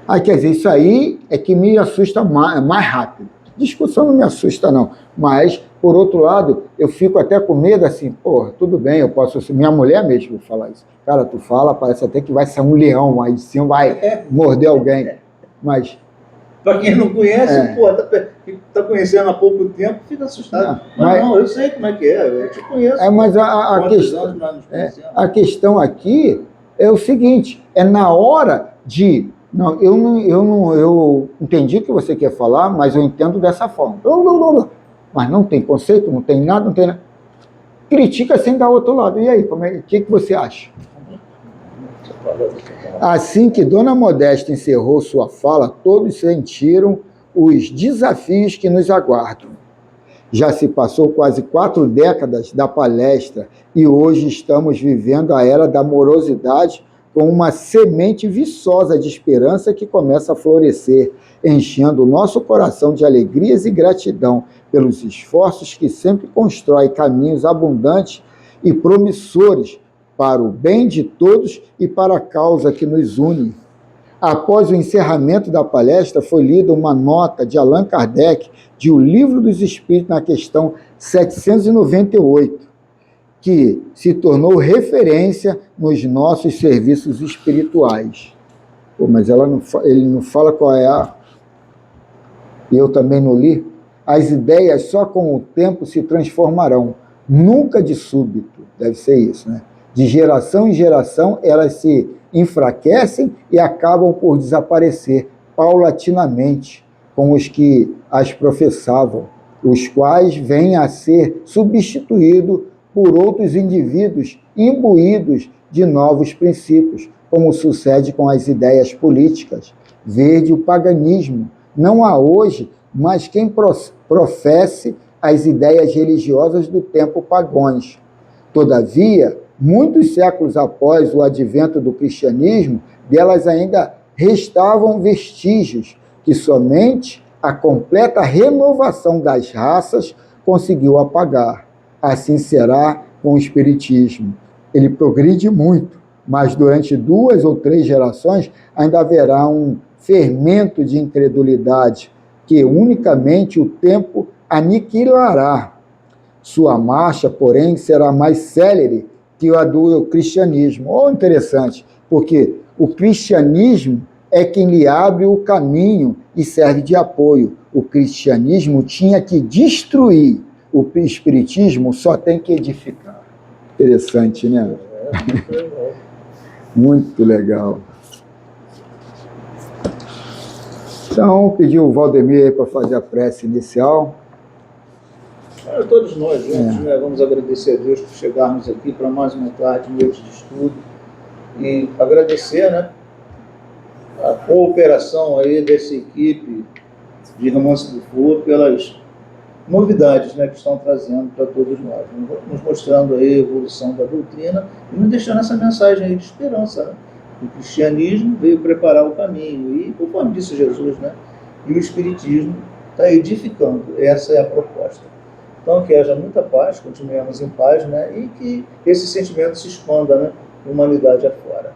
A: Aí, quer dizer, isso aí é que me assusta mais rápido. Discussão não me assusta, não. Mas, por outro lado, eu fico até com medo assim, pô, tudo bem, eu posso... Minha mulher mesmo fala isso. Cara, tu fala, parece até que vai ser um leão, aí sim vai morder alguém. Mas...
C: Para quem não conhece, pô, tá conhecendo há pouco tempo, fica assustado. Mas não, eu sei como é que é, eu te conheço.
A: Mas a questão aqui é o seguinte, é na hora de... Não, eu entendi o que você quer falar, mas eu entendo dessa forma. Mas não tem conceito, não tem nada, não tem nada. Critica sem dar outro lado. E aí, o que você acha? Assim que Dona Modesta encerrou sua fala, todos sentiram os desafios que nos aguardam. Já se passou quase 4 décadas da palestra e hoje estamos vivendo a era da morosidade com uma semente viçosa de esperança que começa a florescer, enchendo o nosso coração de alegrias e gratidão pelos esforços que sempre constrói caminhos abundantes e promissores para o bem de todos e para a causa que nos une. Após o encerramento da palestra, foi lida uma nota de Allan Kardec de O Livro dos Espíritos na questão 798, que se tornou referência nos nossos serviços espirituais. Pô, mas ele não fala qual é a... E eu também não li. As ideias só com o tempo se transformarão, nunca de súbito. Deve ser isso, né? De geração em geração, elas se enfraquecem e acabam por desaparecer paulatinamente com os que as professavam, os quais vêm a ser substituídos por outros indivíduos imbuídos de novos princípios, como sucede com as ideias políticas. Vede o paganismo. Não há hoje mais quem professe as ideias religiosas do tempo pagões. Todavia, muitos séculos após o advento do cristianismo, delas ainda restavam vestígios que somente a completa renovação das raças conseguiu apagar. Assim será com o espiritismo. Ele progride muito, mas durante 2 ou 3 gerações ainda haverá um fermento de incredulidade que unicamente o tempo aniquilará. Sua marcha, porém, será mais célere que a do cristianismo. Oh, interessante, porque o cristianismo é quem lhe abre o caminho e serve de apoio. O cristianismo tinha que destruir, o espiritismo só tem que edificar. Interessante, né? Muito legal. Então, pedi o Valdemir aí para fazer a prece inicial.
C: Todos nós juntos, né, vamos agradecer a Deus por chegarmos aqui para mais uma tarde, noite de estudo, e agradecer, né, a cooperação aí dessa equipe de Romance do Flor pelas novidades, né, que estão trazendo para todos nós, nos mostrando aí a evolução da doutrina e nos deixando essa mensagem aí de esperança, né? O cristianismo veio preparar o caminho e, conforme disse Jesus, né, e o espiritismo está edificando. Essa é a proposta. Então, que haja muita paz, continuemos em paz, né? E que esse sentimento se expanda, né? Humanidade afora.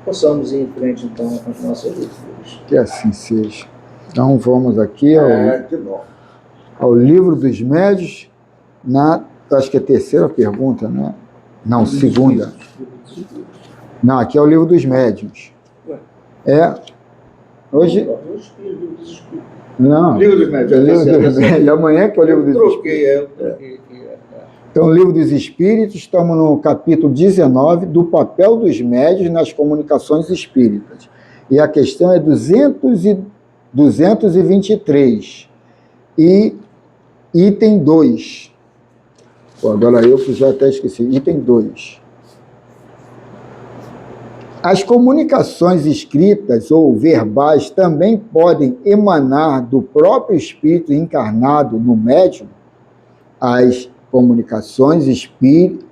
C: Possamos ir em frente, então, com as nossas leituras.
A: Que assim seja. Então, vamos aqui
B: Que bom.
A: ao Livro dos Médiuns, acho que é a terceira pergunta, né? Não, segunda. Não, aqui é o Livro dos Médiuns. Hoje... Não,
C: Livro dos Médiuns.
A: é o Livro dos Médiuns. Amanhã que é o Livro dos Espíritos.
C: Eu troquei.
A: Então, o Livro dos Espíritos, estamos no capítulo 19, do papel dos médiuns nas comunicações espíritas. E a questão é 223. E item 2. Pô, agora eu que já até esqueci. Item 2. As comunicações escritas ou verbais também podem emanar do próprio espírito encarnado no médium. As comunicações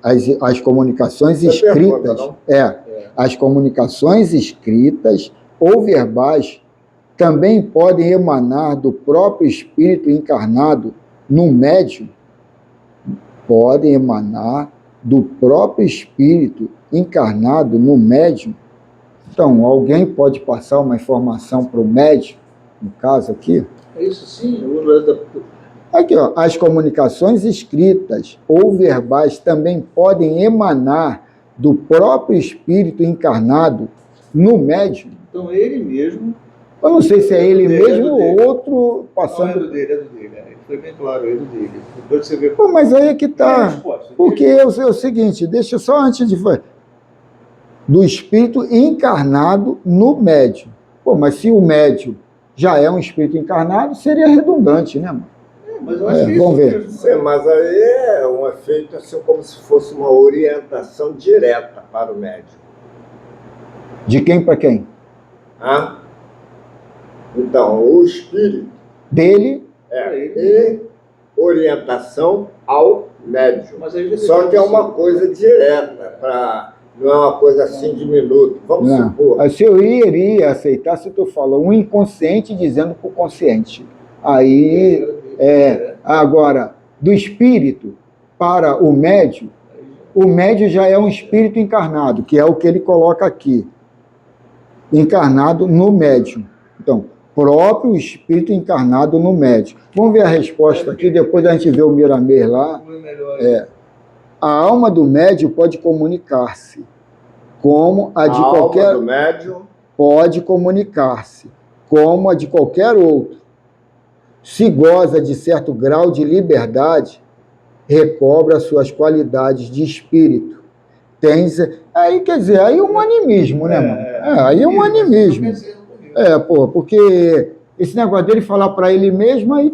A: as comunicações escritas, as comunicações escritas ou verbais também podem emanar do próprio espírito encarnado no médium. Podem emanar do próprio espírito encarnado no médium. Então, alguém pode passar uma informação para o médium, no caso aqui?
C: É isso sim,
A: Aqui, ó, as comunicações escritas ou verbais também podem emanar do próprio espírito encarnado no médium.
C: Então, ele mesmo...
A: Eu não sei se é ele mesmo ou outro passando...
C: Não, é do dele. Foi bem claro, é do dele. Depois você vê...
A: Pô, mas aí é que tá. Porque é o seguinte, deixa só antes de... Do espírito encarnado no médium. Pô, mas se o médium já é um espírito encarnado, seria redundante, né, mano?
C: Mas eu acho que
A: vamos ver.
B: Sim, mas aí é um efeito assim como se fosse uma orientação direta para o médium.
A: De quem para quem?
B: Então, o espírito
A: dele
B: e orientação ao médium.
C: Mas aí
B: só que é uma coisa direta, não é uma coisa assim de minuto. Vamos supor.
A: Se eu iria aceitar se tu falou um inconsciente dizendo para o consciente. Aí, agora, do espírito para o médium já é um espírito encarnado, que é o que ele coloca aqui. Encarnado no médium. Então, próprio espírito encarnado no médium. Vamos ver a resposta aqui, depois a gente vê o Miramês lá. A alma do médium pode comunicar-se, como a de qualquer...
B: alma do médium
A: pode comunicar-se, como a de qualquer outro. Se goza de certo grau de liberdade, recobra suas qualidades de espírito. Aí, quer dizer, aí é um animismo, né, mano? Aí é um animismo. Porque esse negócio dele falar para ele mesmo, aí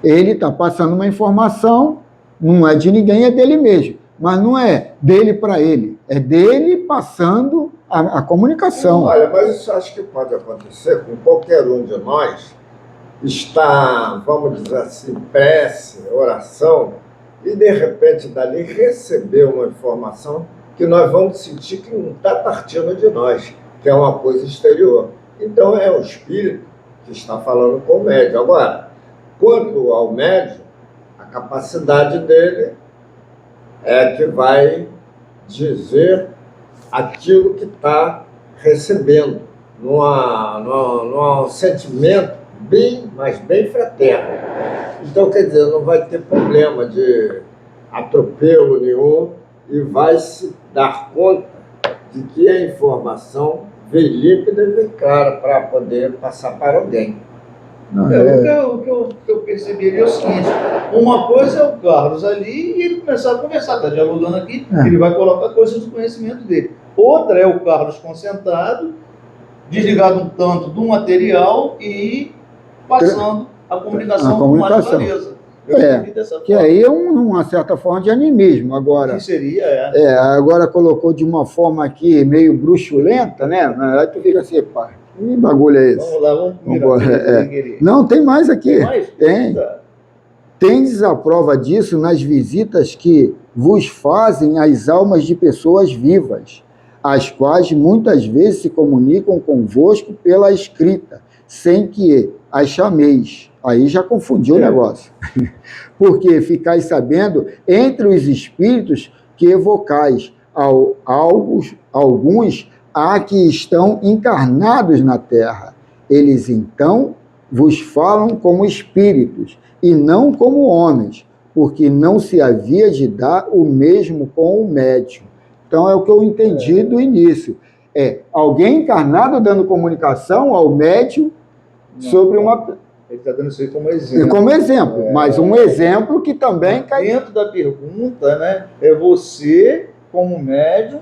A: ele está passando uma informação, não é de ninguém, é dele mesmo. Mas não é dele para ele, é dele passando a comunicação.
B: Olha, mas isso acho que pode acontecer com qualquer um de nós. Está, vamos dizer assim, prece, oração, e de repente dali receber uma informação que nós vamos sentir que não está partindo de nós, que é uma coisa exterior. Então é o espírito que está falando com o médium. Agora, quanto ao médium, a capacidade dele é que vai dizer aquilo que está recebendo, num sentimento mas bem fraterno. Então, quer dizer, não vai ter problema de atropelo nenhum e vai se dar conta de que a informação veio límpida e veio clara para poder passar para alguém.
C: O que eu percebi ali é o seguinte: uma coisa é o Carlos ali e ele começar a conversar, está dialogando aqui, ele vai colocar coisas do conhecimento dele. Outra é o Carlos concentrado, desligado um tanto do material e passando a comunicação com mais clareza.
A: Que aí é uma certa forma de animismo. Agora,
C: que seria,
A: agora colocou de uma forma aqui meio bruxulenta, né? Aí tu fica assim, pá, que bagulho é esse?
C: Vamos lá, vamos
A: Não, tem mais aqui.
C: Tem mais?
A: Tem. Tendes a prova disso nas visitas que vos fazem as almas de pessoas vivas, as quais muitas vezes se comunicam convosco pela escrita, sem que as chameis. Aí já confundiu o negócio. Porque ficais sabendo, entre os espíritos que evocais, alguns há que estão encarnados na terra. Eles então vos falam como espíritos, e não como homens, porque não se havia de dar o mesmo com o médium. Então é o que eu entendi do início. É alguém encarnado dando comunicação ao médium sobre uma...
C: Ele está dando isso aí como exemplo.
A: Como exemplo, mas um exemplo que também cai...
C: Dentro da pergunta, né, é você, como médium,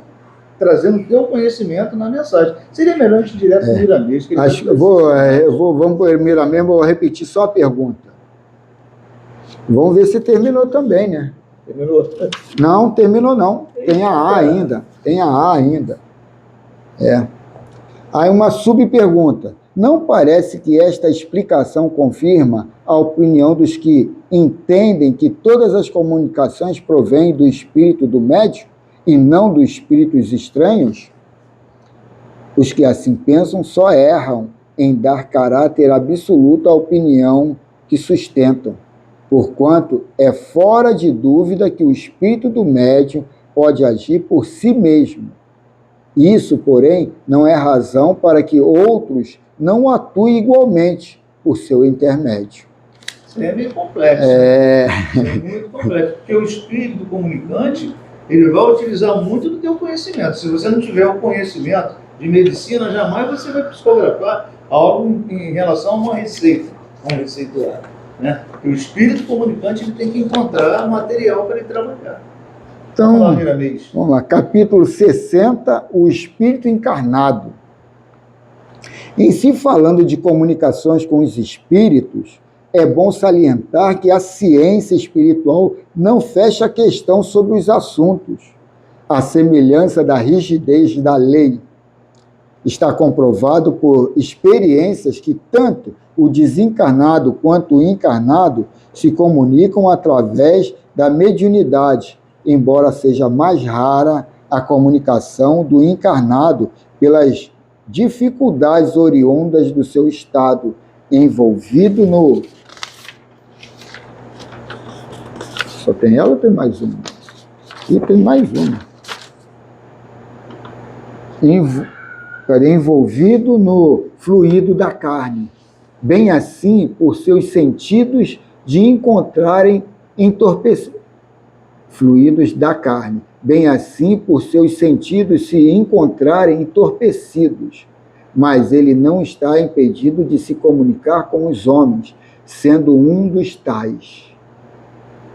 C: trazendo o teu conhecimento na mensagem. Seria melhor a gente ir direto para o Miramês.
A: Vamos para o Miramês, vou repetir só a pergunta. Vamos ver se terminou também, né?
C: Terminou?
A: Não, terminou não. Tem a A ainda. Tem a A ainda. Aí uma subpergunta. Não parece que esta explicação confirma a opinião dos que entendem que todas as comunicações provêm do espírito do médium e não dos espíritos estranhos? Os que assim pensam só erram em dar caráter absoluto à opinião que sustentam, porquanto é fora de dúvida que o espírito do médium pode agir por si mesmo. Isso, porém, não é razão para que outros não atuem igualmente por seu intermédio.
C: Isso é meio complexo. Isso é muito complexo, porque o espírito comunicante, ele vai utilizar muito do teu conhecimento. Se você não tiver o conhecimento de medicina, jamais você vai psicografar algo em relação a uma receita, a um receituário, né? Porque o espírito comunicante, ele tem que encontrar material para ele trabalhar.
A: Então,
C: vamos
A: lá, capítulo 60, o espírito encarnado. Em se falando de comunicações com os espíritos, é bom salientar que a ciência espiritual não fecha a questão sobre os assuntos. A semelhança da rigidez da lei está comprovado por experiências que tanto o desencarnado quanto o encarnado se comunicam através da mediunidade, embora seja mais rara a comunicação do encarnado pelas dificuldades oriundas do seu estado envolvido no... Só tem ela ou tem mais uma? E tem mais uma. Envolvido no fluido da carne, bem assim por seus sentidos de encontrarem entorpecidos. Fluidos da carne, bem assim por seus sentidos se encontrarem entorpecidos, mas ele não está impedido de se comunicar com os homens, sendo um dos tais.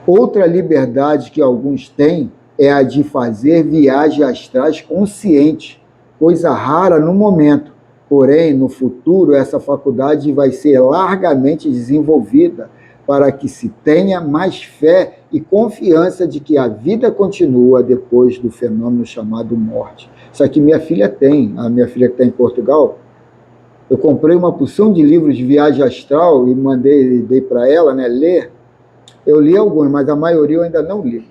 A: Outra liberdade que alguns têm é a de fazer viagens astrais conscientes, coisa rara no momento, porém, no futuro, essa faculdade vai ser largamente desenvolvida para que se tenha mais fé e confiança de que a vida continua depois do fenômeno chamado morte. Isso aqui minha filha tem, a minha filha que está em Portugal. Eu comprei uma porção de livros de viagem astral e dei para ela, né, ler. Eu li alguns, mas a maioria eu ainda não li.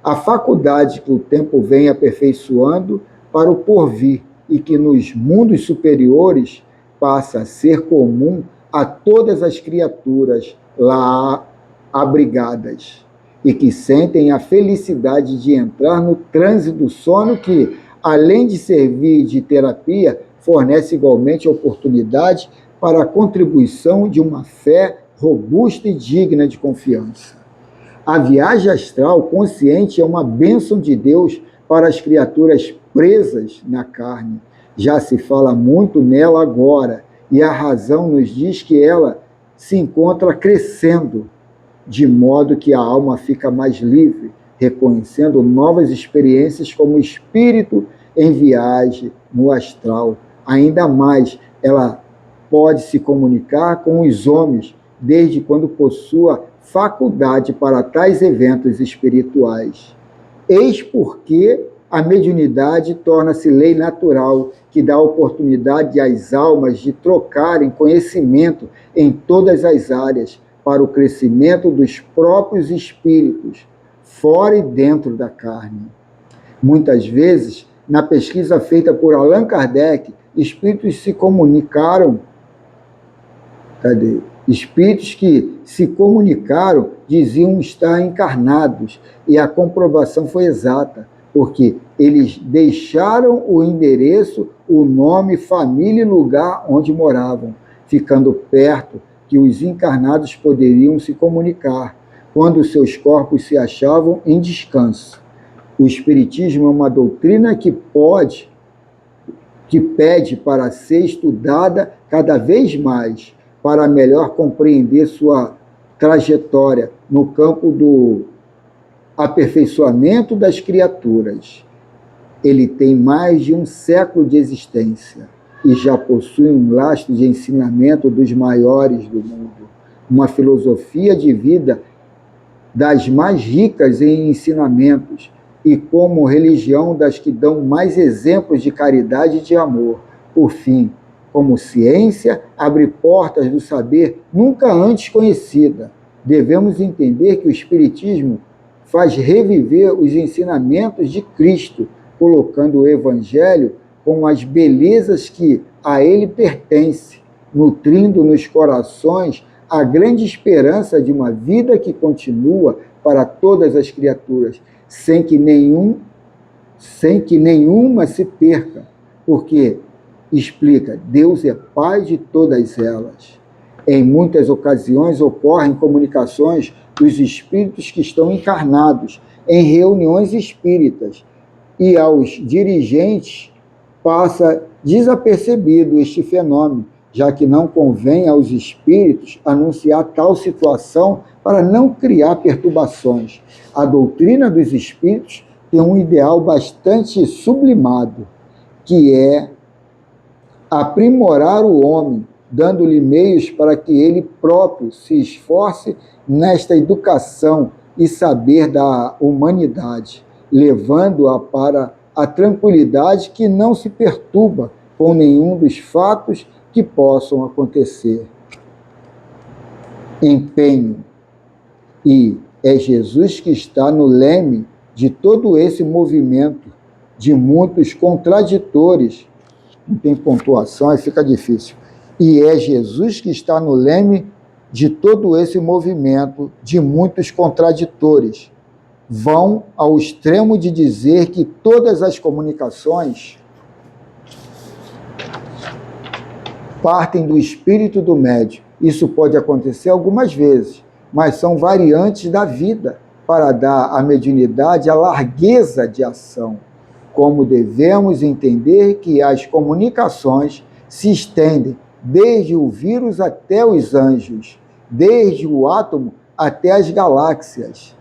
A: A faculdade que o tempo vem aperfeiçoando para o porvir e que nos mundos superiores passa a ser comum a todas as criaturas lá abrigadas e que sentem a felicidade de entrar no transe do sono que, além de servir de terapia, fornece igualmente oportunidade para a contribuição de uma fé robusta e digna de confiança. A viagem astral consciente é uma bênção de Deus para as criaturas presas na carne. Já se fala muito nela agora, e a razão nos diz que ela se encontra crescendo, de modo que a alma fica mais livre, reconhecendo novas experiências como espírito em viagem no astral. Ainda mais, ela pode se comunicar com os homens, desde quando possua faculdade para tais eventos espirituais. Eis porque a mediunidade torna-se lei natural, que dá oportunidade às almas de trocarem conhecimento em todas as áreas, para o crescimento dos próprios espíritos, fora e dentro da carne. Muitas vezes, na pesquisa feita por Allan Kardec, espíritos se comunicaram Cadê? Espíritos que se comunicaram diziam estar encarnados, e a comprovação foi exata, porque eles deixaram o endereço, o nome, família e lugar onde moravam, ficando perto que os encarnados poderiam se comunicar, quando seus corpos se achavam em descanso. O Espiritismo é uma doutrina que pede para ser estudada cada vez mais, para melhor compreender sua trajetória no campo do aperfeiçoamento das criaturas. Ele tem mais de um século de existência e já possui um lastro de ensinamento dos maiores do mundo, uma filosofia de vida das mais ricas em ensinamentos e como religião das que dão mais exemplos de caridade e de amor. Por fim, como ciência, abre portas do saber nunca antes conhecida. Devemos entender que o Espiritismo faz reviver os ensinamentos de Cristo, colocando o Evangelho com as belezas que a ele pertence, nutrindo nos corações a grande esperança de uma vida que continua para todas as criaturas, sem que nenhuma se perca, porque, explica, Deus é Pai de todas elas. Em muitas ocasiões ocorrem comunicações dos espíritos que estão encarnados em reuniões espíritas, e aos dirigentes passa desapercebido este fenômeno, já que não convém aos espíritos anunciar tal situação para não criar perturbações. A doutrina dos espíritos tem um ideal bastante sublimado, que é aprimorar o homem, dando-lhe meios para que ele próprio se esforce nesta educação e saber da humanidade, levando-a para a tranquilidade que não se perturba com nenhum dos fatos que possam acontecer. Empenho. E é Jesus que está no leme de todo esse movimento, de muitos contraditores. Não tem pontuação, aí fica difícil. E é Jesus que está no leme de todo esse movimento, de muitos contraditores. Vão ao extremo de dizer que todas as comunicações partem do espírito do médium. Isso pode acontecer algumas vezes, mas são variantes da vida para dar à mediunidade a largueza de ação. Como devemos entender que as comunicações se estendem desde o vírus até os anjos, desde o átomo até as galáxias.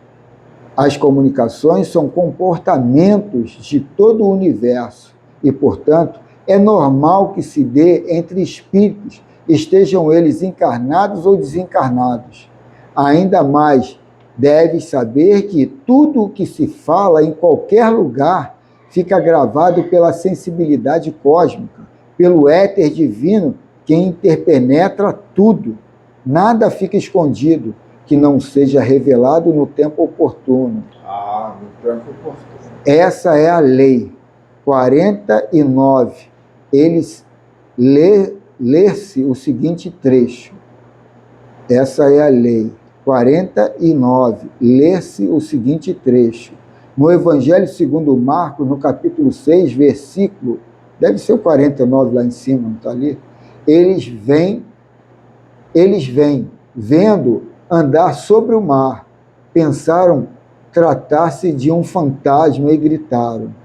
A: As comunicações são comportamentos de todo o universo e, portanto, é normal que se dê entre espíritos, estejam eles encarnados ou desencarnados. Ainda mais, deves saber que tudo o que se fala em qualquer lugar fica gravado pela sensibilidade cósmica, pelo éter divino que interpenetra tudo. Nada fica escondido que não seja revelado no tempo oportuno.
B: No tempo oportuno.
A: Essa é a lei. 49. Ler-se o seguinte trecho. Essa é a lei. 49. Ler-se o seguinte trecho. No Evangelho segundo Marcos, no capítulo 6, versículo, deve ser o 49 lá em cima, não está ali? Eles vêm, vendo andar sobre o mar, pensaram tratar-se de um fantasma e gritaram,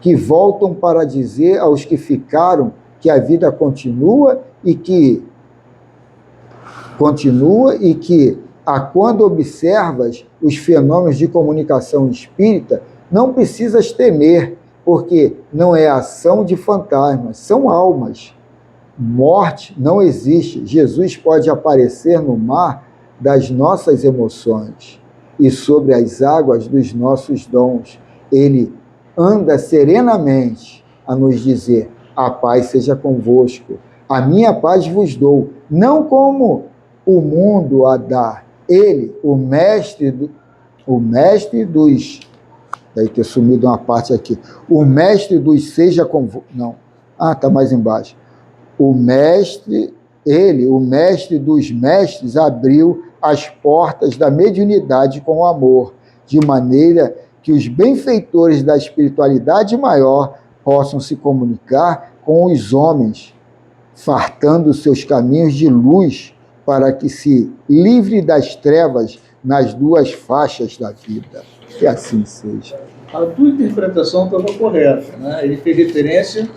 A: que voltam para dizer aos que ficaram que a vida continua e que quando observas os fenômenos de comunicação espírita, não precisas temer, porque não é ação de fantasmas, são almas. Morte não existe. Jesus pode aparecer no mar das nossas emoções e sobre as águas dos nossos dons. Ele anda serenamente a nos dizer: a paz seja convosco, a minha paz vos dou, não como o mundo a dá. Ele, o mestre dos... Deve ter sumido uma parte aqui. O mestre dos seja convosco... Não. Está mais embaixo. O mestre ele, o mestre dos mestres, abriu as portas da mediunidade com o amor, de maneira que os benfeitores da espiritualidade maior possam se comunicar com os homens, fartando seus caminhos de luz para que se livre das trevas nas duas faixas da vida. Que assim seja.
C: A tua interpretação estava correta, né? Ele fez referência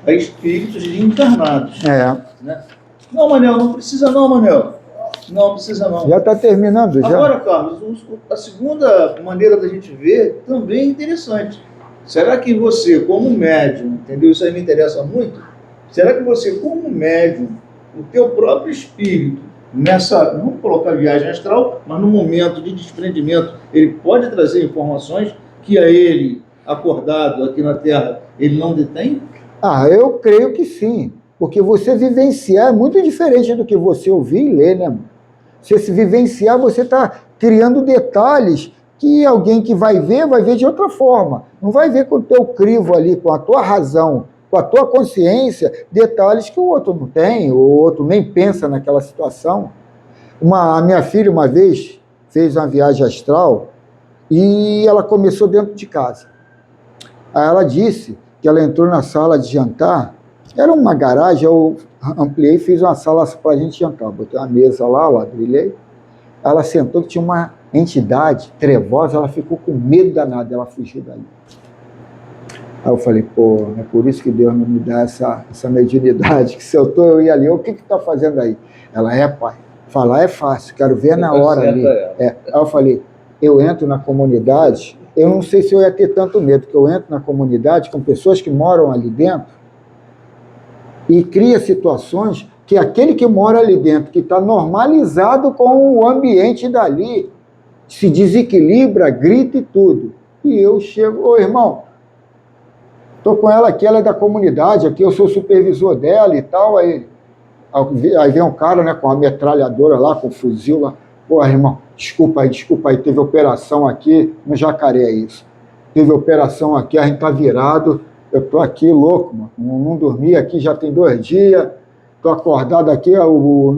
C: a espíritos encarnados. Né? Não, Manel, não precisa não, Manel. Não precisa não.
A: Já está terminando, já?
C: Agora, Carlos, a segunda maneira da gente ver também é interessante. Será que você, como médium, entendeu? Isso aí me interessa muito. Será que você, como médium, o teu próprio espírito, nessa, não vou colocar viagem astral, mas no momento de desprendimento, ele pode trazer informações que a ele, acordado aqui na Terra, ele não detém?
A: Eu creio que sim. Porque você vivenciar é muito diferente do que você ouvir e ler, né? Você se vivenciar, você está criando detalhes que alguém que vai ver de outra forma. Não vai ver com o teu crivo ali, com a tua razão, com a tua consciência, detalhes que o outro não tem, o outro nem pensa naquela situação. A minha filha, uma vez, fez uma viagem astral e ela começou dentro de casa. Aí ela disse que ela entrou na sala de jantar, era uma garagem, eu ampliei e fiz uma sala para a gente jantar. Botei uma mesa lá, ladrilhei. Ela sentou que tinha uma entidade trevosa, ela ficou com medo danado, ela fugiu dali. Aí eu falei, pô, é por isso que Deus não me dá essa mediunidade, que se eu eu ia ali, o que está fazendo aí? Ela, pai, falar é fácil, quero ver na hora ali. Aí eu falei, eu entro na comunidade, eu não sei se eu ia ter tanto medo, porque eu entro na comunidade com pessoas que moram ali dentro, e cria situações que aquele que mora ali dentro, que está normalizado com o ambiente dali, se desequilibra, grita e tudo. E eu chego, ô irmão, estou com ela aqui, ela é da comunidade, aqui eu sou o supervisor dela e tal, aí vem um cara, né, com a metralhadora lá, com o fuzil lá, pô, irmão, desculpa aí, teve operação aqui, no Jacaré é isso, teve operação aqui, a gente tá virado, eu tô aqui louco, mano. Não dormi aqui já tem 2 dias, tô acordado aqui,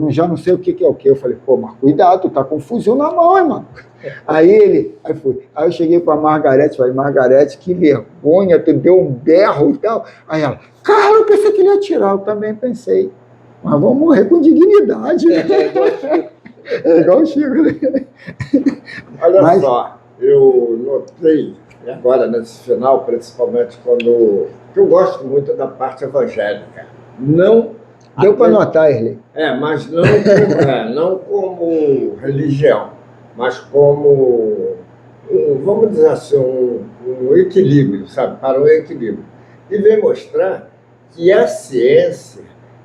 A: já não sei o que é o que. Eu falei, pô, mas cuidado, tu tá com um fuzil na mão, hein, mano. Aí eu cheguei pra Margarete, falei, Margarete, que vergonha, tu deu um berro e tal. Aí ela, cara, eu pensei que ele ia atirar, eu também pensei, mas vamos morrer com dignidade. É igual o Chico, né?
B: Olha só, eu notei, agora nesse final, principalmente quando... eu gosto muito da parte evangélica. Não...
A: Deu para notar, Erlei.
B: Mas não como religião, mas como, vamos dizer assim, um equilíbrio, sabe? Para um equilíbrio. E vem mostrar que a ciência,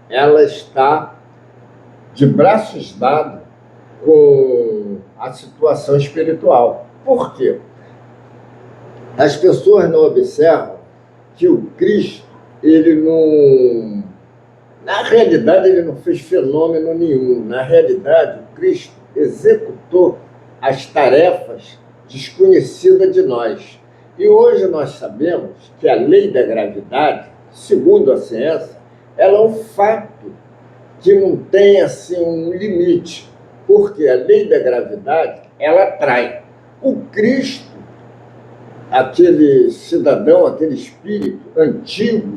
B: ela está de braços dados com a situação espiritual. Por quê? As pessoas não observam que o Cristo, ele não... na realidade, ele não fez fenômeno nenhum. Na realidade, o Cristo executou as tarefas desconhecidas de nós. E hoje nós sabemos que a lei da gravidade, segundo a ciência, ela é um fato que não tem assim um limite. Porque a lei da gravidade, ela atrai. O Cristo, aquele cidadão, aquele espírito antigo,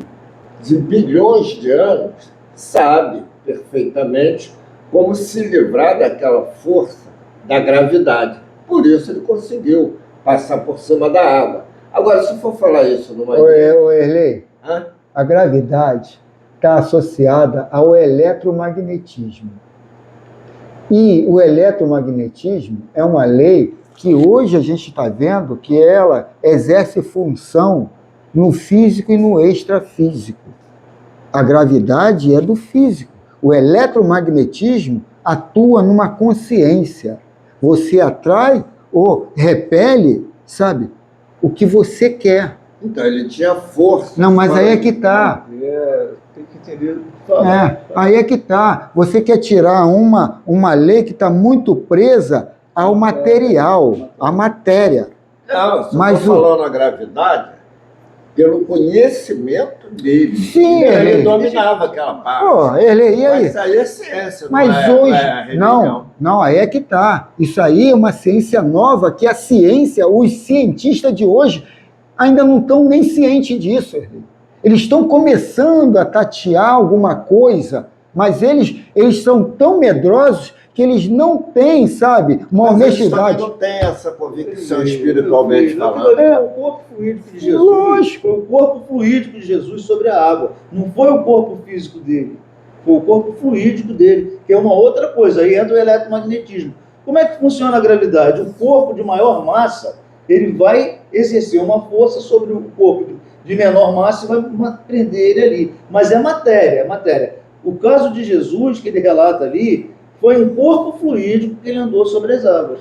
B: de bilhões de anos, sabe perfeitamente como se livrar daquela força da gravidade. Por isso ele conseguiu passar por cima da água. Agora, se for falar isso numa...
A: Ô Erlei, a gravidade está associada ao eletromagnetismo. E o eletromagnetismo é uma lei que hoje a gente está vendo que ela exerce função no físico e no extrafísico. A gravidade é do físico. O eletromagnetismo atua numa consciência. Você atrai ou repele, sabe, o que você quer.
B: Então, ele tinha força.
A: Não, mas aí é que está.
C: Tem que entender.
A: Aí é que está. Você quer tirar uma lei que está muito presa ao material, à matéria.
B: Não, se eu estou falando a gravidade, pelo conhecimento dele.
A: Sim,
B: ele dominava aquela parte.
A: Pô, e aí?
B: Mas aí é ciência,
A: Mas hoje,
B: é religião.
A: não, aí é que tá. Isso aí é uma ciência nova, que a ciência, os cientistas de hoje ainda não estão nem cientes disso. Eles estão começando a tatear alguma coisa, mas eles são tão medrosos que eles não têm, sabe, uma honestidade.
B: Eles não têm essa convicção espiritualmente falando.
C: Foi o corpo fluídico de Jesus.
A: Lógico.
C: Foi o corpo fluídico de Jesus sobre a água. Não foi o corpo físico dele. Foi o corpo fluídico dele, que é uma outra coisa. Aí entra o eletromagnetismo. Como é que funciona a gravidade? O corpo de maior massa, ele vai exercer uma força sobre o corpo de menor massa e vai prender ele ali. Mas é matéria, é matéria. O caso de Jesus, que ele relata ali, foi um corpo fluídico que ele andou sobre as águas.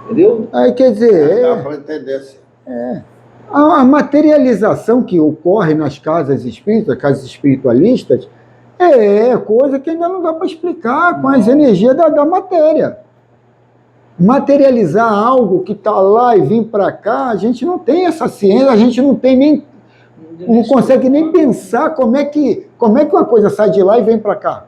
C: Entendeu?
A: Aí quer dizer,
B: Dá para entender assim.
A: a materialização que ocorre nas casas espíritas, casas espiritualistas, é coisa que ainda não dá para explicar com as energias da matéria. Materializar algo que está lá e vir para cá, a gente não tem essa ciência, a gente não tem nem, não consegue nem pensar como é que uma coisa sai de lá e vem para cá.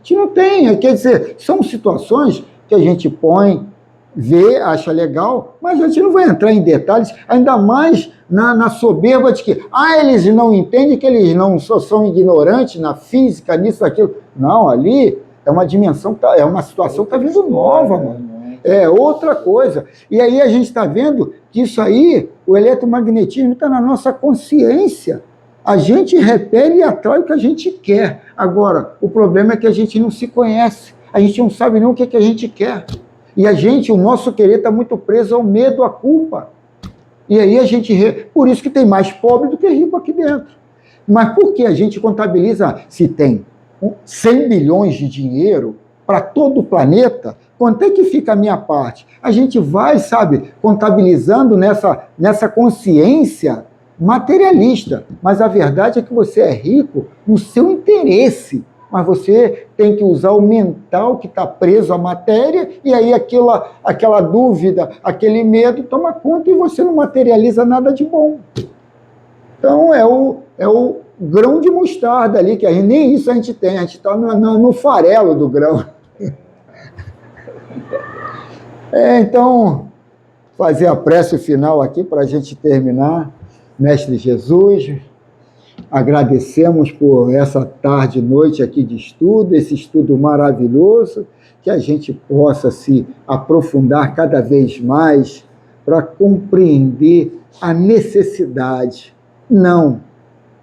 A: A gente não tem, quer dizer, são situações que a gente põe, vê, acha legal, mas a gente não vai entrar em detalhes, ainda mais na soberba de que eles não entendem, que eles não são ignorantes na física, nisso, aquilo. Não, ali é uma dimensão, é uma situação que está vindo nova, mano. É outra coisa. E aí a gente está vendo que isso aí, o eletromagnetismo está na nossa consciência. A gente repele e atrai o que a gente quer. Agora, o problema é que a gente não se conhece. A gente não sabe nem o que a gente quer. E o nosso querer está muito preso ao medo, à culpa. E aí por isso que tem mais pobre do que rico aqui dentro. Mas por que a gente contabiliza, se tem 100 bilhões de dinheiro para todo o planeta, quanto é que fica a minha parte? A gente vai, sabe, contabilizando nessa consciência materialista, mas a verdade é que você é rico no seu interesse, mas você tem que usar o mental que está preso à matéria, e aí aquela dúvida, aquele medo toma conta e você não materializa nada de bom. Então é o grão de mostarda ali, que nem isso a gente tem, a gente está no farelo do grão. Então, fazer a prece final aqui para a gente terminar. Mestre Jesus, agradecemos por essa tarde e noite aqui de estudo, esse estudo maravilhoso, que a gente possa se aprofundar cada vez mais para compreender a necessidade, não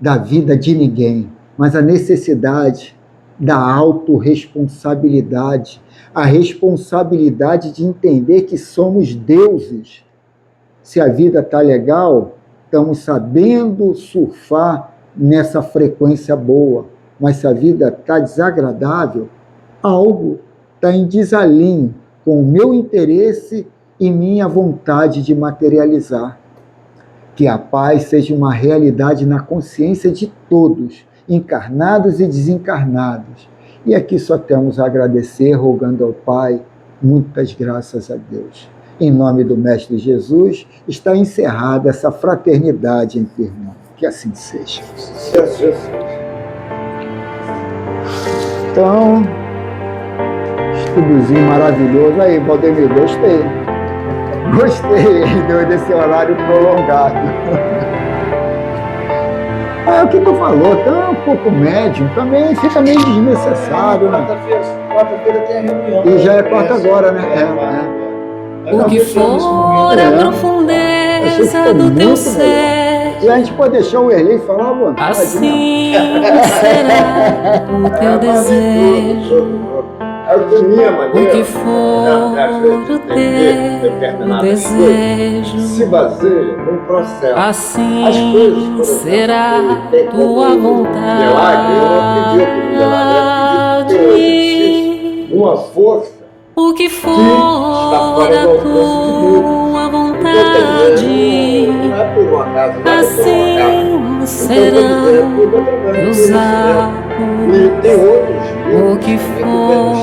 A: da vida de ninguém, mas a necessidade da autorresponsabilidade, a responsabilidade de entender que somos deuses. Se a vida está legal, estamos sabendo surfar nessa frequência boa, mas se a vida está desagradável, algo está em desalinho com o meu interesse e minha vontade de materializar. Que a paz seja uma realidade na consciência de todos, encarnados e desencarnados. E aqui só temos a agradecer, rogando ao Pai, muitas graças a Deus. Em nome do Mestre Jesus, está encerrada essa fraternidade entre irmãos. Que assim seja. Então, estudozinho maravilhoso. Aí, Valdemir, gostei. Gostei desse horário prolongado. É o que tu falou, tá um pouco médium, também fica meio desnecessário, né?
C: Quarta-feira tem a reunião.
A: E já é quarta agora, né?
D: O que for a profundeza do teu ser,
A: e a gente pode deixar o Erlei falar à vontade,
D: assim será o teu desejo. O que for o teu desejo,
B: se baseia num processo.
D: assim será tua vontade.
B: Uma força
D: o que for a tua vontade, assim serão os atos.
B: E tem outros
D: o que for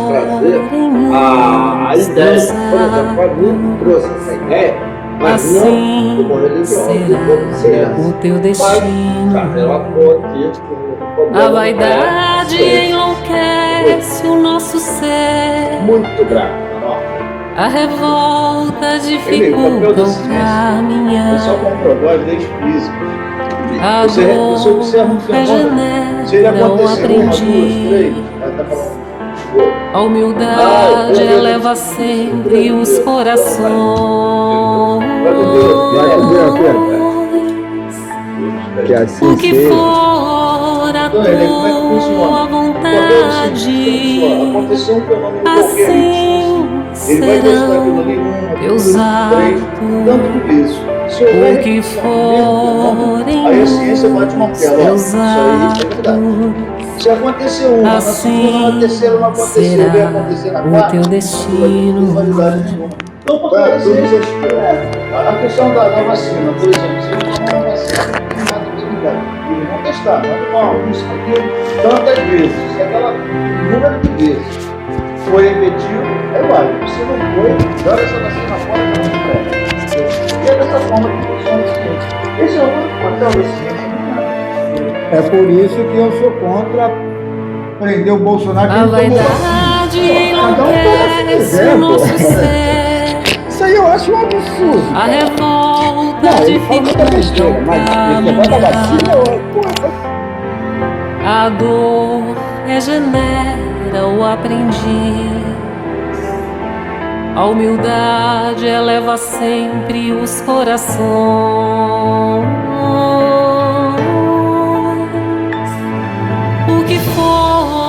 B: a ideia, por exemplo, a mim trouxe essa ideia Mas não
D: assim
B: como religiosa, como
D: será
B: ciência.
D: o teu
B: Mas,
D: destino.
B: já relatou aqui que o problema
D: A
B: não
D: vaidade
B: é
D: enlouquece o nosso ser.
B: muito grave.
D: A revolta
C: Ele, o papel
D: dificulta
C: da
D: o
C: ciência é só
D: caminhar.
C: comprovar as leis físicas.
D: A
C: Você observa um
D: dor
C: fenômeno. Se ele
D: regenera o
C: acontecer uma, duas,
D: aprendiz.
C: três, ela está falando.
D: A humildade eleva sempre os corações.
A: Vai com Deus, Pedro. Que assim
D: O que
A: seja.
D: for a
C: Então, ele, como é que funciona?
D: tua
C: O papel do cientista é
D: vontade,
C: aconteceu um fenômeno qualquer ali.
D: assim
C: Ele vai testar aquilo ali
D: serão
C: uma,
D: teus
C: duas, três, tanto
D: atos.
C: vezes. Se houver
D: O que
C: repetição,
D: forem
C: aí a ciência bate uma tela. Ó,
D: seus
C: isso aí é verdade.
D: atos,
C: Se acontecer uma, na segunda, na terceira não aconteceu, vai acontecer na
D: será o
C: quarta,
D: teu
C: não vai ter
D: destino.
C: validade nenhuma. Então, por causa da ciência, a questão da vacina, por exemplo, se ele tomar uma vacina, não tem nada de verdade. Eles vão testar, mas isso aqui, tantas vezes, se aquela número de vezes foi efetivo, é válido. Se não foi, joga essa vacina fora para não prova. E é dessa forma que funciona a ciência. Esse é o único papel da ciência.
A: É por isso que eu sou contra prender o Bolsonaro.
D: A
A: que ele tomou vacina.
D: vaidade
A: Cada um toma se
D: enlouquece
A: quiser,
D: o
A: pô.
D: nosso ser.
A: Isso aí eu acho um absurdo.
D: A revolta
A: Não, ele fala muita
D: dificulta
A: besteira,
D: o
A: mas esse negócio da vacina,
D: caminhar. A dor regenera o aprendiz. A humildade eleva sempre os corações. O que for